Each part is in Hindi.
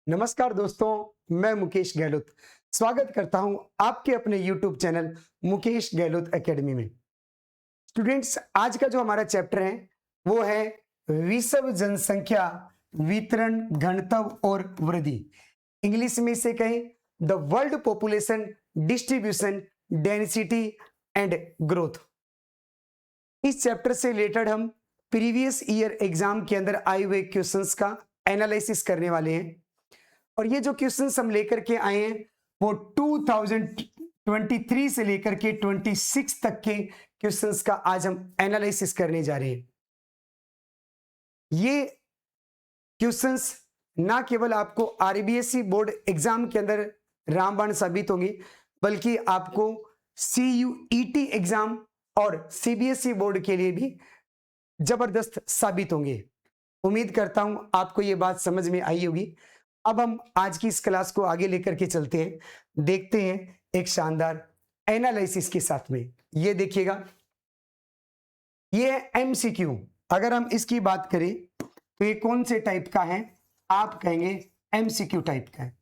नमस्कार दोस्तों, मैं मुकेश गहलोत स्वागत करता हूं आपके अपने YouTube channel Mukesh Gehlot academy में। स्टूडेंट्स, आज का जो हमारा चैप्टर है वो है विश्व जनसंख्या वितरण, घनत्व और वृद्धि। इंग्लिश में इसे कहें the world population distribution, density and growth. इस चैप्टर से रिलेटेड हम प्रीवियस ईयर एग्जाम के अंदर आए हुए क्वेश्चंस का एनालिसिस करने वाले हैं और ये जो क्वेश्चंस हम लेकर के आए हैं वो 2023 से लेकर के 26 तक के क्वेश्चंस का आज हम एनालिसिस करने जा रहे हैं। ये क्वेश्चंस ना केवल आपको आरबीएसई बोर्ड एग्जाम के अंदर रामबाण साबित होंगे, बल्कि आपको सीयूईटी एग्जाम और सीबीएसई बोर्ड के लिए भी जबरदस्त साबित होंगे। उम्मीद करता हूं आपको ये बात समझ में आई होगी। अब हम आज की इस क्लास को आगे लेकर के चलते हैं, देखते हैं एक शानदार एनालिसिस के साथ में। ये देखिएगा, ये है एमसीक्यू। अगर हम इसकी बात करें तो ये कौन से टाइप का है? आप कहेंगे एमसीक्यू टाइप का है।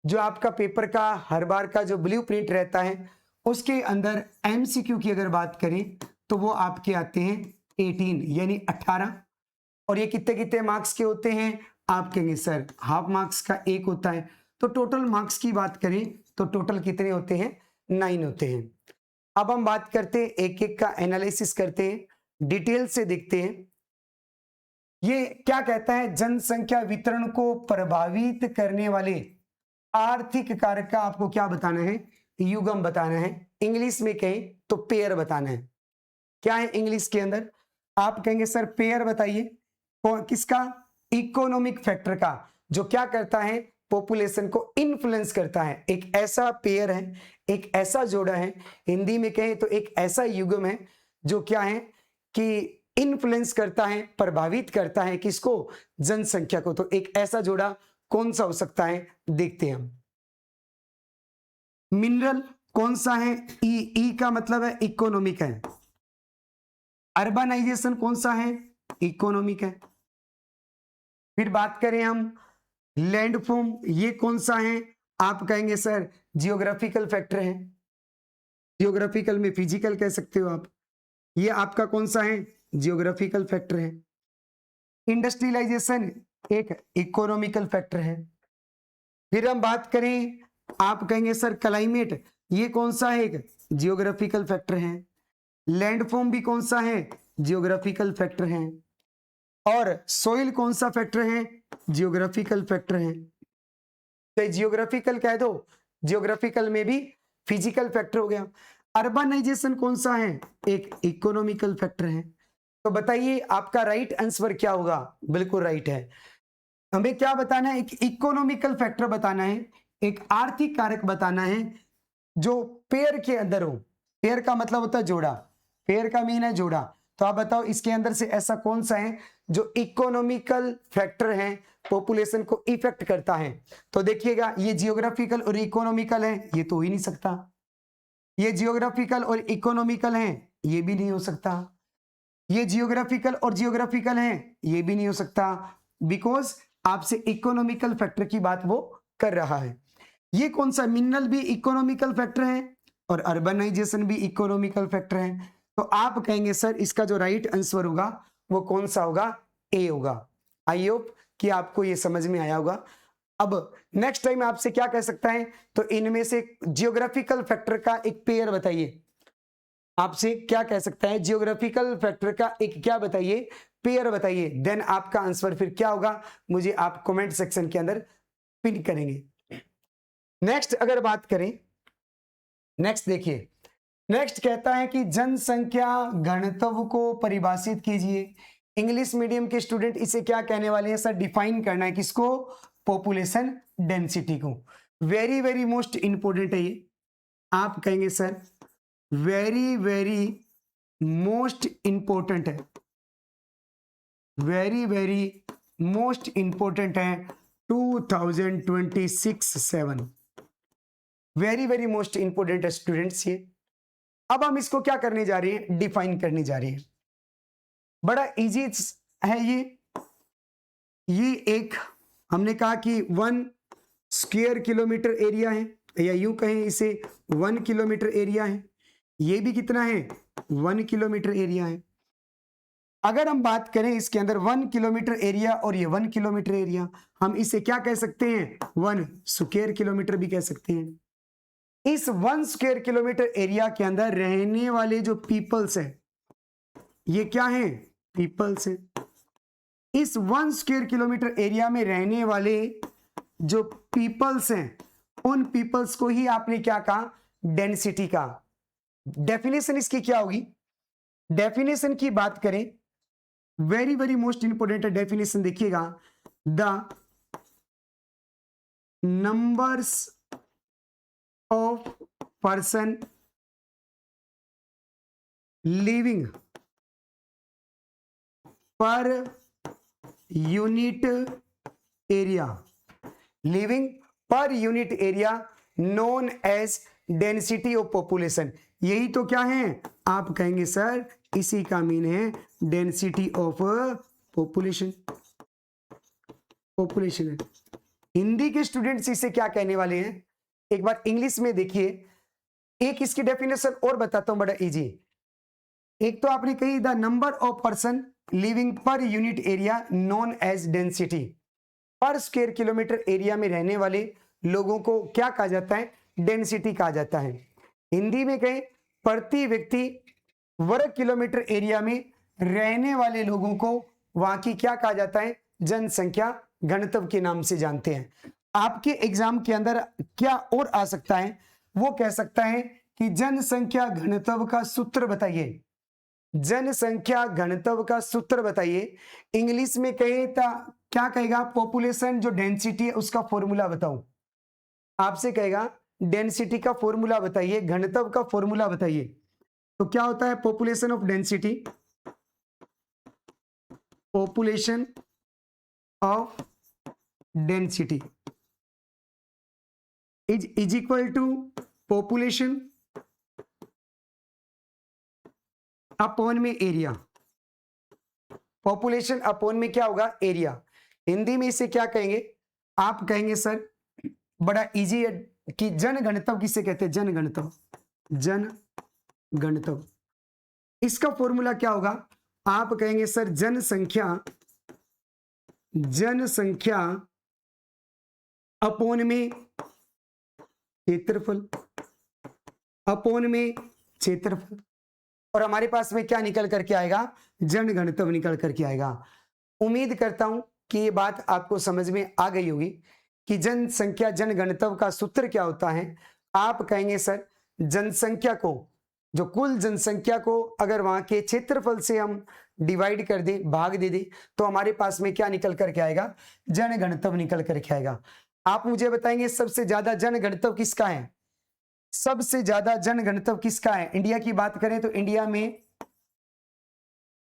जो आपका पेपर का हर बार का जो ब्लूप्रिंट रहता है उसके अंदर एमसीक्यू की अगर बात करें तो वो आपके आते हैं 18 यानी 18। और ये कितने कितने मार्क्स के होते हैं? आप कहेंगे सर हाफ मार्क्स का एक होता है। तो टोटल मार्क्स की बात करें तो टोटल कितने होते हैं? 9 होते हैं। अब हम बात करते हैं, एक एक का एनालिसिस करते हैं, डिटेल से देखते हैं। ये क्या कहता है? जनसंख्या वितरण को प्रभावित करने वाले आर्थिक कारक का आपको क्या बताना है? युग्म बताना है। इंग्लिश में कहें तो पेयर बताना है। क्या है इंग्लिश के अंदर? आप कहेंगे सर पेयर बताइए। किसका? इकोनॉमिक फैक्टर का, जो क्या करता है? पॉपुलेशन को इन्फ्लुएंस करता है। एक ऐसा पेयर है, एक ऐसा जोड़ा है, हिंदी में कहें तो एक ऐसा युग्म है जो क्या है कि इन्फ्लुएंस करता है, प्रभावित करता है किसको? जनसंख्या को। तो एक ऐसा जोड़ा कौन सा हो सकता है? देखते हैं हम। मिनरल कौन सा है? ई का मतलब है इकोनॉमिक है। अर्बनाइजेशन कौन सा है? इकोनॉमिक है। फिर बात करें हम लैंडफॉर्म, ये कौन सा है? आप कहेंगे सर जियोग्राफिकल फैक्टर है। जियोग्राफिकल में फिजिकल कह सकते हो आप। ये आपका कौन सा है? जियोग्राफिकल फैक्टर है। इंडस्ट्रियलाइजेशन एक इकोनॉमिकल फैक्टर है। फिर हम बात करें, आप कहेंगे सर क्लाइमेट, ये कौन सा है? एक जियोग्राफिकल फैक्टर है। लैंडफॉर्म भी कौन सा है? जियोग्राफिकल फैक्टर है। और सोइल कौन सा फैक्टर है? जियोग्राफिकल फैक्टर है। तो जियोग्राफिकल कह दो, जियोग्राफिकल में भी फिजिकल फैक्टर हो गया। अर्बनाइजेशन कौन सा है? एक इकोनॉमिकल फैक्टर है। तो बताइए आपका राइट आंसर क्या होगा? बिल्कुल राइट है। हमें क्या बताना है? एक इकोनॉमिकल फैक्टर बताना है, एक आर्थिक कारक बताना है जो पेयर के अंदर हो। पेयर का मतलब होता है जोड़ा, पेयर का मीन है जोड़ा। तो आप बताओ इसके अंदर से ऐसा कौन सा है जो इकोनॉमिकल फैक्टर है, पॉपुलेशन को इफेक्ट करता है? तो देखिएगा, ये जियोग्राफिकल और इकोनॉमिकल है, ये तो हो ही नहीं सकता। ये जियोग्राफिकल और इकोनॉमिकल है, ये भी नहीं हो सकता। ये जियोग्राफिकल और जियोग्राफिकल है, ये भी नहीं हो सकता, बिकॉज आपसे इकोनॉमिकल फैक्टर की बात वो कर रहा है। ये कौन सा? मिनरल भी इकोनॉमिकल फैक्टर है और अर्बनाइजेशन भी इकोनॉमिकल फैक्टर है। तो आप कहेंगे सर इसका जो राइट आंसर होगा वो कौन सा होगा? ए होगा। आई होप कि आपको ये समझ में आया होगा। अब नेक्स्ट टाइम आपसे क्या कह सकता है? तो इनमें से जियोग्राफिकल फैक्टर का एक पेयर बताइए। आपसे क्या कह सकता है? जियोग्राफिकल फैक्टर का एक क्या बताइए? पेयर बताइए। देन आपका आंसर फिर क्या होगा मुझे आप कमेंट सेक्शन के अंदर पिन करेंगे। नेक्स्ट अगर बात करें, नेक्स्ट देखिए, नेक्स्ट कहता है कि जनसंख्या घनत्व को परिभाषित कीजिए। इंग्लिश मीडियम के स्टूडेंट इसे क्या कहने वाले हैं? सर डिफाइन करना है किसको? पॉपुलेशन डेंसिटी को। वेरी वेरी मोस्ट इंपोर्टेंट है ये। आप कहेंगे sir very very most important है, वेरी वेरी मोस्ट इंपोर्टेंट है 2026-7। वेरी वेरी मोस्ट इंपोर्टेंट है स्टूडेंट्स ये। अब हम इसको क्या करने जा रहे हैं? डिफाइन करने जा रहे हैं। बड़ा इजी है ये एक हमने कहा कि 1 स्क्वायर किलोमीटर एरिया है, या यूं कहें इसे 1 किलोमीटर एरिया है। ये भी कितना है? 1 किलोमीटर एरिया है। अगर हम बात करें इसके अंदर 1 किलोमीटर एरिया और ये 1 किलोमीटर एरिया, हम इसे क्या कह सकते हैं? 1 स्क्वायर किलोमीटर भी कह सकते हैं। इस 1 स्क्वायर किलोमीटर एरिया के अंदर रहने वाले जो पीपल्स हैं, ये क्या हैं? पीपल्स हैं। इस 1 स्क्वायर किलोमीटर एरिया में रहने वाले जो पीपल्स हैं, उन पीपल्स को ही आपने क्या कहा? डेंसिटी का। डेफिनेशन इसकी क्या होगी? डेफिनेशन की बात करें, वेरी वेरी मोस्ट इंपोर्टेंट है डेफिनेशन, देखिएगा। The numbers of person living per unit area, living per unit area known as density of population. यही तो क्या है? आप कहेंगे सर इसी का मीन है डेंसिटी ऑफ पॉपुलेशन। पॉपुलेशन है। हिंदी के स्टूडेंट्स इसे क्या कहने वाले हैं? एक बार इंग्लिश में देखिए। एक इसकी डेफिनेशन और बताता हूं, बड़ा इजी। एक तो आपने कही the number of person living per unit area known as density. Per square kilometre area में रहने वाले लोगों को क्या कहा जाता है? डेंसिटी कहा जाता है। हिंदी में कहें, प्रति व्यक्ति वर्ग किलोमीटर एरिया में रहने वाले लोगों को वहां की क्या कहा जाता है? जनसंख्या घनत्व के नाम से जानते हैं। आपके एग्जाम के अंदर क्या और आ सकता है? वो कह सकता है कि जनसंख्या घनत्व का सूत्र बताइए। जनसंख्या घनत्व का सूत्र बताइए। इंग्लिश में कहे तो क्या कहेगा? पॉपुलेशन जो डेंसिटी है उसका फॉर्मूला बताओ। आपसे कहेगा डेंसिटी का फॉर्मूला बताइए, घनत्व का फॉर्मूला बताइए। तो क्या होता है? Population of density, population of density is equal to population upon में एरिया। पॉपुलेशन अपॉन में क्या होगा? एरिया। हिंदी में इसे क्या कहेंगे? आप कहेंगे सर बड़ा इजी है कि जन घनत्व किसे कहते हैं? जन घनत्व। जन घनत्व इसका फॉर्मूला क्या होगा? आप कहेंगे सर जनसंख्या अपॉन में क्षेत्रफल, अपॉन में क्षेत्रफल। और हमारे पास में क्या निकल करके आएगा? जन घनत्व निकल करके आएगा। उम्मीद करता हूं कि ये बात आपको समझ में आ गई होगी कि जनसंख्या जन घनत्व का सूत्र क्या होता है। आप कहेंगे सर जनसंख्या को, जो कुल जनसंख्या को अगर वहां के क्षेत्रफल से हम डिवाइड कर दें, भाग दे दें, तो हमारे पास में क्या निकल करके आएगा? जन घनत्व निकल करके आएगा। आप मुझे बताएंगे सबसे ज्यादा जन घनत्व किसका है? सबसे ज्यादा जन घनत्व किसका है? इंडिया की बात करें तो इंडिया में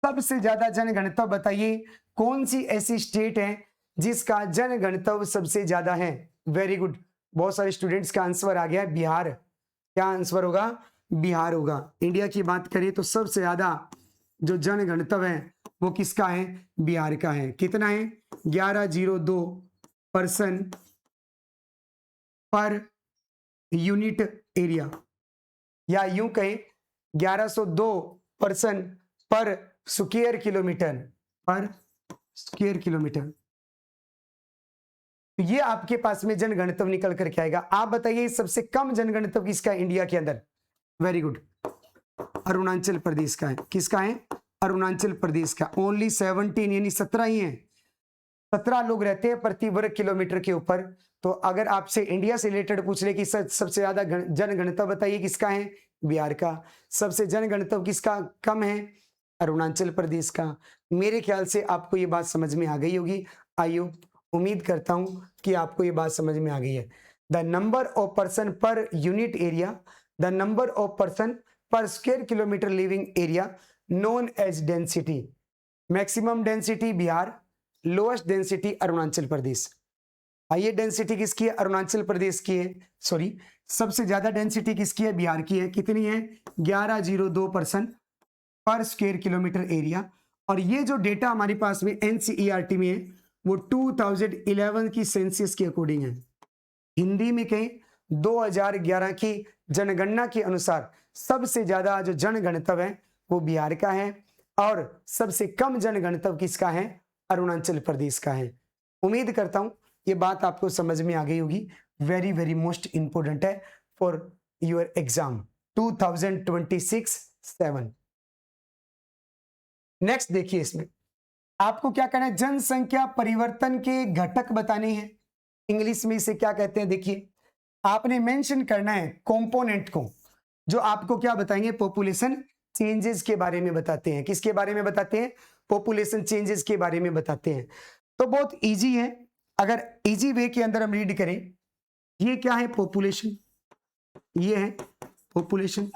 सबसे ज्यादा जन घनत्व बताइए। कौन सी ऐसी स्टेट है जिसका जन घनत्व सबसे ज्यादा है? वेरी गुड, बहुत सारे स्टूडेंट्स का आंसर आ गया है बिहार। क्या आंसर होगा? बिहार होगा। इंडिया की बात करें तो सबसे ज्यादा जो जन घनत्व है वो किसका है? बिहार का है। कितना है? 1102 पर्सन पर यूनिट एरिया, या यूं कहें 1102 पर्सन पर स्क्वायर किलोमीटर, पर स्क्वायर किलोमीटर। तो ये आपके पास में जनगणतव निकल करके आएगा। आप बताइए सबसे कम जनगणतव किसका है इंडिया के अंदर? वेरी गुड, अरुणाचल प्रदेश का है। किसका है? अरुणाचल प्रदेश का। ओनली 17 यानी 17 ही है। 17 लोग रहते हैं प्रति वर्ग किलोमीटर के ऊपर। तो अगर आपसे इंडिया से रिलेटेड पूछ ले कि सबसे ज्यादा जनगणतव बताइए किसका है? बिहार का। सबसे जनगणतव किसका कम है? अरुणाचल प्रदेश का। मेरे ख्याल से आपको ये बात समझ में आ गई होगी। आइयो, उम्मीद करता हूं कि आपको ये बात समझ में आ गई है। The number of person per unit area, the number of person per square kilometre living area known as density. Maximum density Bihar, lowest density Arunachal Pradesh. आइए, डेंसिटी किसकी है? अरुणाचल प्रदेश की है। सॉरी, सबसे ज्यादा डेंसिटी किसकी है? बिहार की है। कितनी है? 1102 person per square kilometre area. और ये जो डेटा हमारे पास में एनसीईआरटी में है वो 2011 की सेंसस के अकॉर्डिंग है। हिंदी में कहें 2011 की जनगणना के अनुसार सबसे ज्यादा जो जनगणतव्य है वो बिहार का है और सबसे कम जनगणतव्य किसका है? अरुणाचल प्रदेश का है। उम्मीद करता हूं ये बात आपको समझ में आ गई होगी। वेरी वेरी मोस्ट इंपोर्टेंट है फॉर योर एग्जाम 2026-7। नेक्स्ट देखिए, इसमें आपको क्या करना है? जनसंख्या परिवर्तन के घटक बताने हैं। इंग्लिश में इसे क्या कहते हैं? देखिए, आपने मेंशन करना है कंपोनेंट को, जो आपको क्या बताएंगे? पॉपुलेशन चेंजेस के बारे में बताते हैं। किसके बारे में बताते हैं? पॉपुलेशन चेंजेस के बारे में बताते हैं। तो बहुत इजी है, अगर इजी वे के अंदर हम रीड करें, ये क्या है? पॉपुलेशन, ये है पॉपुलेशन।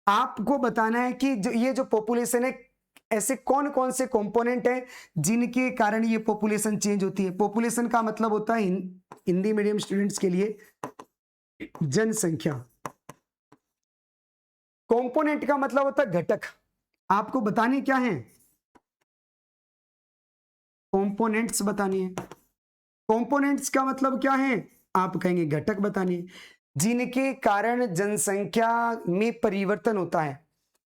आपको बताना है कि ये जो पॉपुलेशन है, ऐसे कौन कौन से कंपोनेंट हैं जिनके कारण ये पॉपुलेशन चेंज होती है। पॉपुलेशन का मतलब होता है हिंदी मीडियम स्टूडेंट्स के लिए जनसंख्या। कंपोनेंट का मतलब होता है घटक। आपको बताने क्या है? कंपोनेंट्स बतानी है। कंपोनेंट्स का मतलब क्या है? आप कहेंगे घटक बताने हैं, जिनके कारण जनसंख्या में परिवर्तन होता है।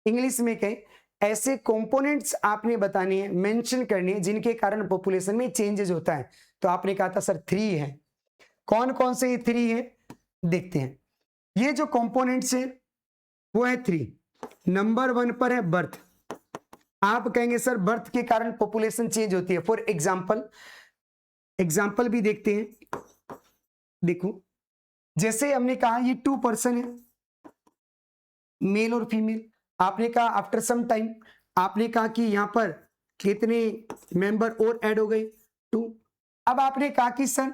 इंग्लिश में कहें, ऐसे कंपोनेंट्स आपने बताने हैं, मेंशन करने हैं, जिनके कारण पॉपुलेशन में चेंजेस होता है। तो आपने कहा था सर 3 है। कौन कौन से ये 3 है? देखते हैं। ये जो कंपोनेंट्स है वो है 3। नंबर 1 पर है बर्थ। आप कहेंगे सर बर्थ के कारण पॉपुलेशन चेंज होती है। फॉर एग्जाम्पल भी देखते हैं। देखो, जैसे हमने कहा ये 2 पर्सन है, मेल और फीमेल। आपने कहा आफ्टर सम टाइम, आपने कहा कि यहां पर कितने मेंबर और ऐड हो गए? 2। अब आपने कहा कि सर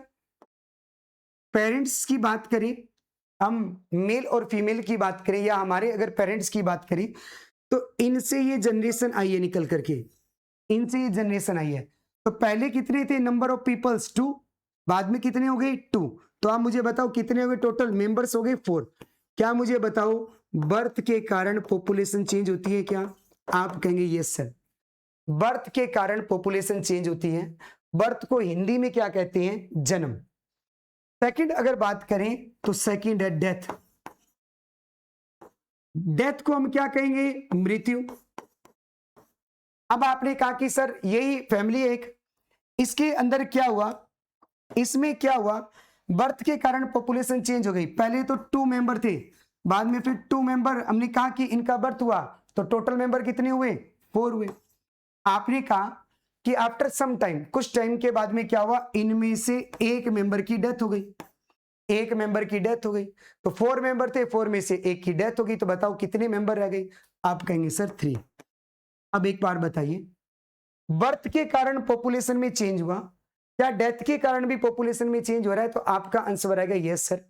पेरेंट्स की बात करें, हम मेल और फीमेल की बात करें, या हमारे अगर पेरेंट्स की बात करें, तो इनसे ये जनरेशन आई है निकल करके, इनसे ये जनरेशन आई है। तो पहले कितने थे नंबर ऑफ पीपल्स? 2। बाद में कितने हो गए? 2। तो आप मुझे बताओ कितने हो गए टोटल मेंबर्स? हो गए 4। क्या मुझे बताओ बर्थ के कारण पॉपुलेशन चेंज होती है क्या? आप कहेंगे यस सर, बर्थ के कारण पॉपुलेशन चेंज होती है। बर्थ को हिंदी में क्या कहते हैं? जन्म। सेकंड अगर बात करें तो सेकंड है डेथ। डेथ को हम क्या कहेंगे? मृत्यु। अब आपने कहा कि सर यही फैमिली एक, इसके अंदर क्या हुआ? इसमें क्या हुआ? बर्थ के कारण पॉपुलेशन चेंज हो गई। पहले तो 2 मेंबर थे, बाद में फिर 2 मेंबर, हमने कहा कि इनका बर्थ हुआ, तो टोटल मेंबर कितने हुए? 4 हुए। आपने कहा कि आफ्टर सम टाइम, कुछ टाइम के बाद में क्या हुआ? इनमें से एक मेंबर की डेथ हो गई। एक मेंबर की डेथ हो गई, तो 4 मेंबर थे, 4 में से एक की डेथ हो गई। तो बताओ कितने मेंबर रह गए? आप कहेंगे सर 3। अब एक बार बताइए, बर्थ के कारण पॉपुलेशन में चेंज हुआ, क्या डेथ के कारण भी पॉपुलेशन में चेंज हो रहा है? तो आपका आंसर आएगा यस सर,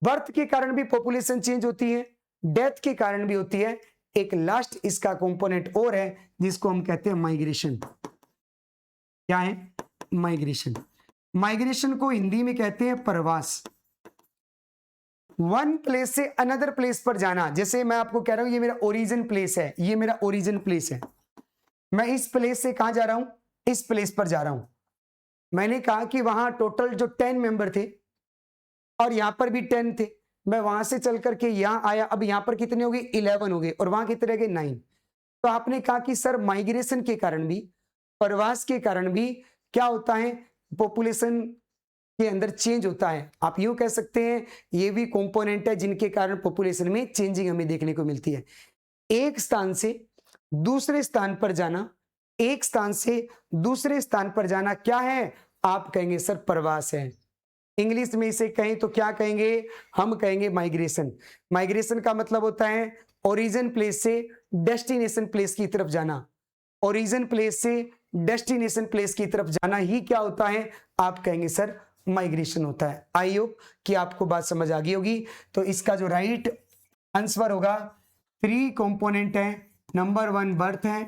बर्थ के कारण भी पॉपुलेशन चेंज होती है, डेथ के कारण भी होती है। एक लास्ट इसका कंपोनेंट और है जिसको हम कहते हैं माइग्रेशन। क्या है? माइग्रेशन। माइग्रेशन को हिंदी में कहते हैं प्रवास। वन प्लेस से अनदर प्लेस पर जाना। जैसे मैं आपको कह रहा हूं ये मेरा ओरिजिन प्लेस है, ये मेरा ओरिजिन प्लेस है, मैं इस प्लेस से कहां जा रहा हूं? इस प्लेस पर जा रहा हूं। मैंने कहा कि वहां टोटल जो 10 मेंबर थे और यहां पर भी 10 थे, मैं वहां से चल करके यहां आया, अब यहां पर कितने हो गए? 11 हो गए, और वहां कितने रह गए? 9। तो आपने कहा कि सर माइग्रेशन के कारण भी, प्रवास के कारण भी क्या होता है? पॉपुलेशन के अंदर चेंज होता है। आप यूं कह सकते हैं ये भी कंपोनेंट है जिनके कारण पॉपुलेशन में चेंजिंग हमें देखने को मिलती है। एक स्थान से दूसरे स्थान पर जाना, एक स्थान से दूसरे स्थान पर जाना क्या है? आप कहेंगे सर प्रवास है। इंग्लिश में इसे कहें तो क्या कहेंगे? हम कहेंगे माइग्रेशन। माइग्रेशन का मतलब होता है ओरिजिन प्लेस से डेस्टिनेशन प्लेस की तरफ जाना। ओरिजिन प्लेस से डेस्टिनेशन प्लेस की तरफ जाना ही क्या होता है? आप कहेंगे सर माइग्रेशन होता है। आई होप कि आपको बात समझ आ गई होगी। तो इसका जो राइट आंसर होगा 3 कंपोनेंट है। नंबर 1 बर्थ है,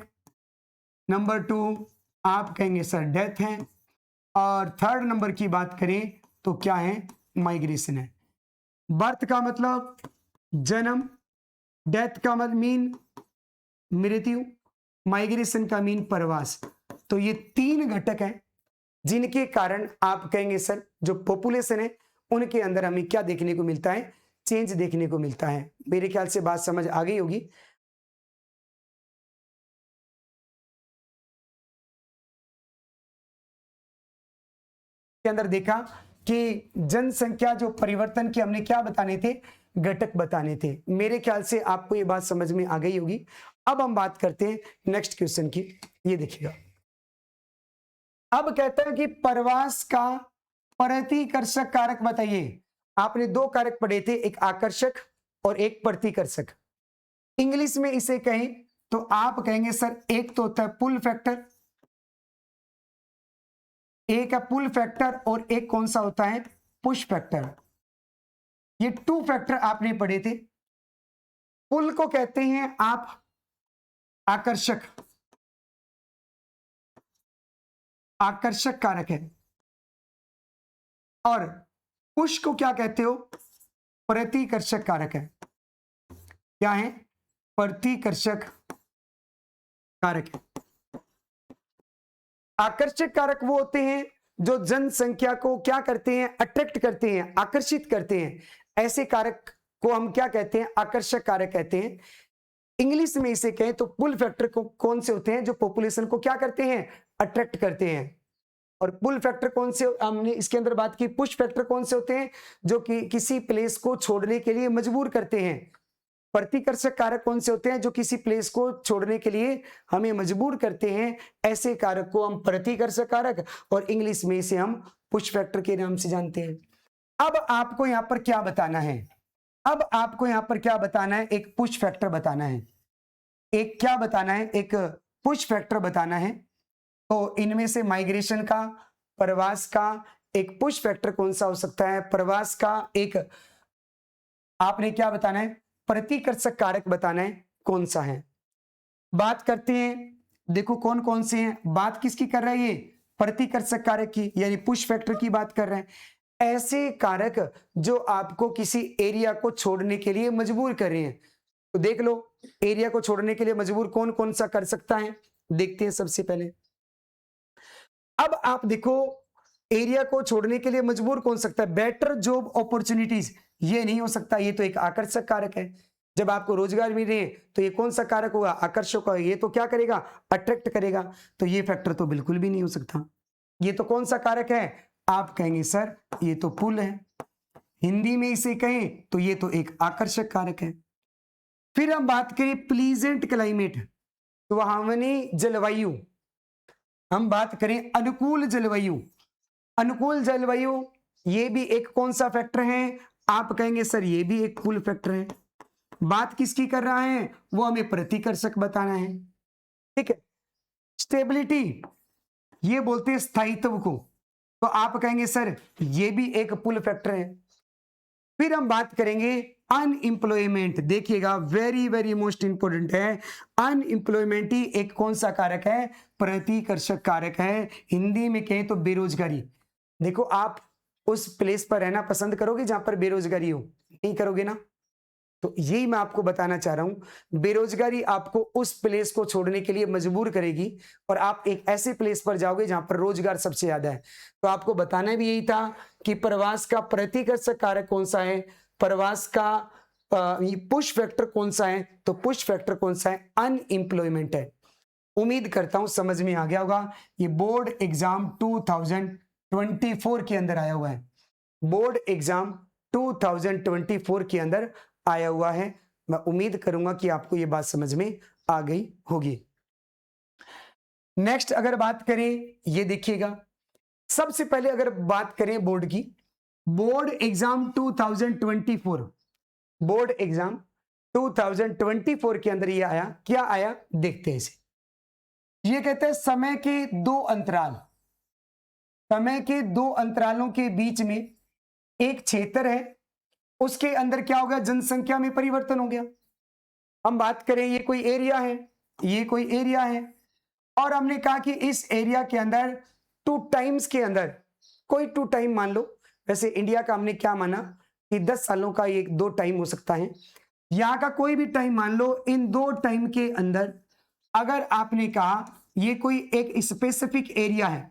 नंबर 2 आप कहेंगे सर डेथ है, और थर्ड नंबर की बात करें तो क्या है? माइग्रेशन है। बर्थ का मतलब जन्म, डेथ का मतलब मीन मृत्यु, माइग्रेशन का मीन प्रवास। तो ये 3 घटक हैं जिनके कारण आप कहेंगे सर जो पॉपुलेशन है उनके अंदर हमें क्या देखने को मिलता है, चेंज देखने को मिलता है। मेरे ख्याल से बात समझ आ गई होगी। के अंदर देखा कि जनसंख्या जो परिवर्तन के हमने क्या बताने थे, घटक बताने थे। मेरे ख्याल से आपको ये बात समझ में आ गई होगी। अब हम बात करते हैं नेक्स्ट क्वेश्चन की। ये देखिएगा, अब कहता है कि प्रवास का प्रतिकर्षक कारक बताइए। आपने दो कारक पढ़े थे, एक आकर्षक और एक प्रतिकर्षक। इंग्लिश में इसे कहें तो आप कहेंगे सर एक तो होता है पुल फैक्टर, एक है पुल फैक्टर और एक कौन सा होता है, पुश फैक्टर। ये टू फैक्टर आपने पढ़े थे। पुल को कहते हैं आप आकर्षक, आकर्षक कारक है, और पुश को क्या कहते हो, प्रतिकर्षक कारक है। क्या है, प्रतिकर्षक कारक है। आकर्षक कारक वो होते हैं जो जनसंख्या को क्या करते हैं, अट्रैक्ट करते हैं, आकर्षित करते हैं। ऐसे कारक को हम क्या कहते हैं, आकर्षक कारक कहते हैं। इंग्लिश में इसे कहें तो पुल फैक्टर को कौन से होते हैं, जो पॉपुलेशन को क्या करते हैं, अट्रैक्ट करते हैं। और पुल फैक्टर कौन से, हमने इसके अंदर बात की। पुश फैक्टर कौन से होते हैं, जो कि किसी प्लेस को छोड़ने के लिए मजबूर करते हैं। प्रतिकर्षक कारक कौन से होते हैं, जो किसी प्लेस को छोड़ने के लिए हमें मजबूर करते हैं। ऐसे कारक को हम प्रतिकर्षक कारक, और इंग्लिश में इसे हम पुश फैक्टर के नाम से जानते हैं। अब आपको यहां पर क्या बताना है, अब आपको यहां पर क्या बताना है, एक पुश फैक्टर बताना है। एक क्या बताना है, एक पुश फैक्टर बताना है। तो इनमें से माइग्रेशन का, प्रवास का, एक पुश फैक्टर कौन सा हो सकता है, प्रवास का, एक आपने क्या बताना है, प्रतिकर्षक कारक बताना है कौन सा है। बात करते हैं, देखो कौन कौन से हैं। बात किसकी कर रहा है, ये प्रतिकर्षक कारक की, यानी पुश फैक्टर की बात कर रहे हैं। ऐसे कारक जो आपको किसी एरिया को छोड़ने के लिए मजबूर कर रहे हैं। तो देख लो, एरिया को छोड़ने के लिए मजबूर कौन कौन सा कर सकता है, देखते हैं। सबसे पहले अब आप देखो, एरिया को छोड़ने के लिए मजबूर कौन सकता है, बेटर जॉब अपॉर्चुनिटीज, ये नहीं हो सकता, ये तो एक आकर्षक कारक है। जब आपको रोजगार मिल रहे हैं तो ये कौन सा कारक होगा, आकर्षक होगा। ये तो क्या करेगा, अट्रैक्ट करेगा। तो ये फैक्टर तो बिल्कुल भी नहीं हो सकता। ये तो कौन सा कारक है, आप कहेंगे सर ये तो पुल है। हिंदी में इसे कहें तो ये तो एक आकर्षक कारक है। फिर हम बात करें प्लीजेंट क्लाइमेट, सुहावनी जलवायु। हम बात करें अनुकूल जलवायु, अनुकूल जलवायु ये भी एक कौन सा फैक्टर है, आप कहेंगे सर ये भी एक पुल फैक्टर है। बात किसकी कर रहा है, वो हमें प्रतिकर्षक बताना है। ठीक है। स्टेबिलिटी, ये बोलते हैं स्थायित्व को, तो आप कहेंगे सर ये भी एक पुल फैक्टर है। फिर हम बात करेंगे अनएम्प्लॉयमेंट। देखिएगा, वेरी वेरी मोस्ट इंपोर्टेंट है। अनएम्प्लॉयमेंट ही एक कौन सा कारक है, प्रतिकर्षक कारक है। हिंदी में कहें तो बेरोजगारी। देखो, आप उस प्लेस पर रहना पसंद करोगे जहां पर बेरोजगारी हो, नहीं करोगे ना। तो यही मैं आपको बताना चाह रहा हूं, बेरोजगारी आपको उस प्लेस को छोड़ने के लिए मजबूर करेगी, और आप एक ऐसे प्लेस पर जाओगे जहां पर रोजगार सबसे ज्यादा है। तो आपको बताना भी यही था कि प्रवास का प्रतिकर्षक कारक कौन सा है, प्रवास का पुश फैक्टर कौन सा है। तो पुश फैक्टर कौन सा है, अनएम्प्लॉयमेंट है। उम्मीद करता हूं समझ में आ गया होगा। ये बोर्ड एग्जाम 2024 के अंदर आया हुआ है, बोर्ड एग्जाम 2024 के अंदर आया हुआ है। मैं उम्मीद करूंगा कि आपको यह बात समझ में आ गई होगी। नेक्स्ट अगर बात करें, ये देखिएगा, सबसे पहले अगर बात करें बोर्ड की, बोर्ड एग्जाम 2024, बोर्ड एग्जाम 2024 के अंदर ये आया, क्या आया देखते हैं इसे। ये कहते हैं समय के दो अंतराल, समय के दो अंतरालों के बीच में एक क्षेत्र है, उसके अंदर क्या हो गया, जनसंख्या में परिवर्तन हो गया। हम बात करें, ये कोई एरिया है, ये कोई एरिया है, और हमने कहा कि इस एरिया के अंदर 2 टाइम्स के अंदर कोई 2 टाइम मान लो। वैसे इंडिया का हमने क्या माना कि 10 सालों का एक 2 टाइम हो सकता है, यहां का कोई भी टाइम मान लो। इन 2 टाइम के अंदर अगर आपने कहा ये कोई एक स्पेसिफिक एरिया है,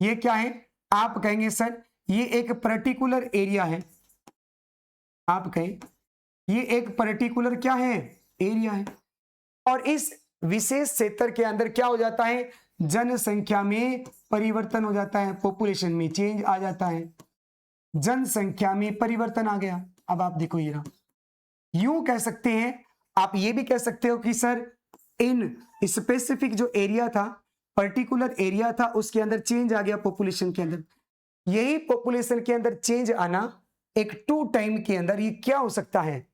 ये क्या है? आप कहेंगे सर ये एक पर्टिकुलर एरिया है। आप कहें ये एक पर्टिकुलर क्या है? एरिया है। और इस विशेष क्षेत्र के अंदर क्या हो जाता है? जनसंख्या में परिवर्तन हो जाता है, पॉपुलेशन में चेंज आ जाता है, जनसंख्या में परिवर्तन आ गया। अब आप देखो ये रहा, यूं कह सकते हैं, आप ये भी कह सकते हो कि सर इन स्पेसिफिक जो एरिया था, पर्टिकुलर एरिया था, उसके अंदर चेंज आ गया पॉपुलेशन के अंदर। यही पॉपुलेशन के अंदर चेंज आना एक टू टाइम के अंदर ये क्या हो सकता है?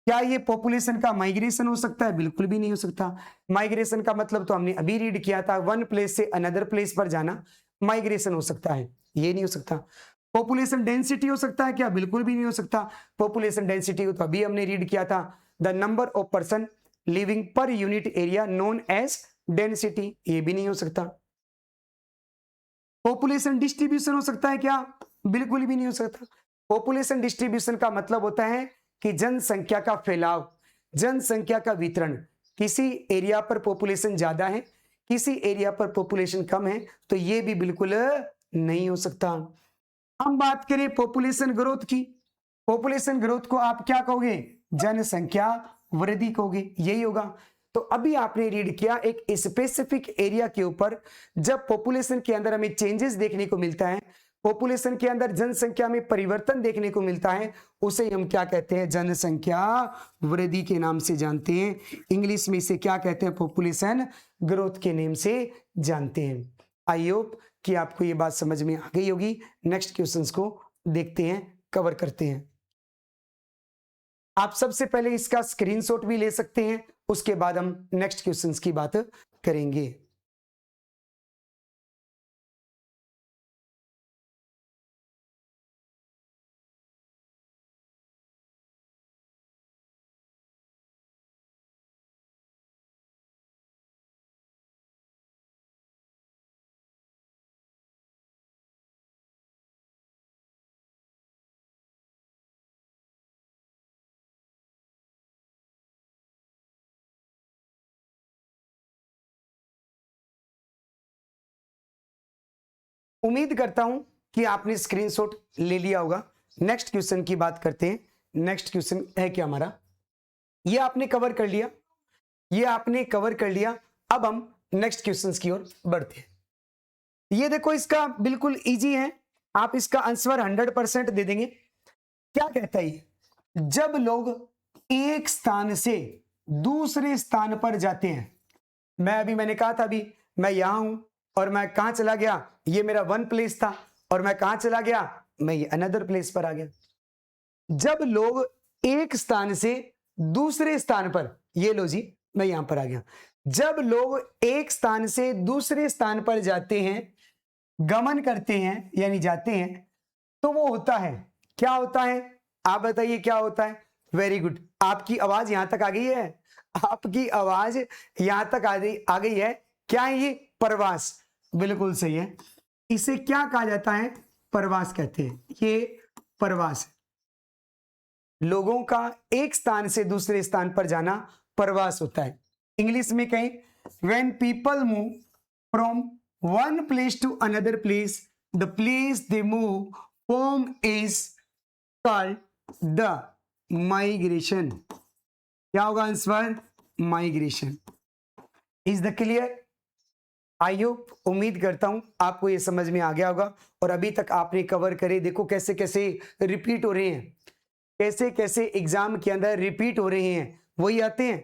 क्या ये पॉपुलेशन का माइग्रेशन हो सकता है? बिल्कुल भी नहीं हो सकता। माइग्रेशन का मतलब तो हमने अभी रीड किया था, वन प्लेस से अनदर प्लेस पर जाना माइग्रेशन हो सकता है, ये नहीं हो सकता। पॉपुलेशन डेंसिटी हो सकता है क्या? बिल्कुल भी नहीं हो सकता। पॉपुलेशन डेंसिटी को तो अभी हमने रीड किया था, the number of person living per unit area known as density, ये भी नहीं हो सकता। पॉपुलेशन डिस्ट्रीब्यूशन हो सकता है क्या? बिल्कुल भी नहीं हो सकता। पॉपुलेशन डिस्ट्रीब्यूशन का मतलब होता है कि जनसंख्या का फैलाव, जनसंख्या का वितरण, किसी एरिया पर पॉपुलेशन ज्यादा है, किसी एरिया पर पॉपुलेशन कम है, तो ये भी बिल्कुल नहीं हो सकता। हम बात करें पॉपुलेशन ग्रोथ की, पॉपुलेशन ग्रोथ को आप क्या कहोगे? जनसंख्या वृद्धि कहोगे, यही होगा। तो अभी आपने रीड किया एक स्पेसिफिक एरिया के ऊपर जब पॉपुलेशन के अंदर हमें चेंजेस देखने को मिलता है, पॉपुलेशन के अंदर जनसंख्या में परिवर्तन देखने को मिलता है, उसे हम क्या कहते हैं? जनसंख्या वृद्धि के नाम से जानते हैं। इंग्लिश में इसे क्या कहते हैं? पॉपुलेशन ग्रोथ के नेम से जानते हैं। आई होप कि आपको ये बात समझ में आ गई होगी। नेक्स्ट क्वेश्चंस को देखते हैं, कवर करते हैं। आप सबसे पहले इसका स्क्रीनशॉट भी ले सकते हैं, उसके बाद हम नेक्स्ट क्वेश्चंस की बात करेंगे। उम्मीद करता हूं कि आपने स्क्रीनशॉट ले लिया होगा। नेक्स्ट क्वेश्चन की बात करते हैं। नेक्स्ट क्वेश्चन है क्या हमारा? ये आपने कवर कर लिया, ये आपने कवर कर लिया। अब हम नेक्स्ट क्वेश्चंस की ओर बढ़ते हैं। ये देखो, इसका बिल्कुल इजी है, आप इसका आंसर 100% दे देंगे। क्या कहता है ये? जब लोग एक स्थान से दूसरे स्थान पर जाते हैं, मैंने कहा था अभी, मैं यहां हूं और मैं कहां चला गया? ये मेरा वन प्लेस था, और मैं कहां चला गया? मैं ये अनदर प्लेस पर आ गया। जब लोग एक स्थान से दूसरे स्थान पर, ये लो जी, मैं यहां पर आ गया। जब लोग एक स्थान से दूसरे स्थान पर जाते हैं, गमन करते हैं यानी जाते हैं, तो वो होता है, क्या होता है? आप बताइए क्या होता है? वेरी गुड, आपकी आवाज यहां तक आ गई है, आपकी आवाज यहां तक आ गई है। क्या है ये? प्रवास, बिल्कुल सही है। इसे क्या कहा जाता है? प्रवास कहते हैं। ये प्रवास है, लोगों का एक स्थान से दूसरे स्थान पर जाना प्रवास होता है। इंग्लिश में कहें, when people move from one place to another place, the place they move from is called the migration। क्या होगा answer? Migration. Is the clear? I hope, उम्मीद करता हूं आपको ये समझ में आ गया होगा। और अभी तक आपने कवर करे, देखो कैसे कैसे रिपीट हो रहे हैं, कैसे कैसे एग्जाम के अंदर रिपीट हो रहे हैं, वही आते हैं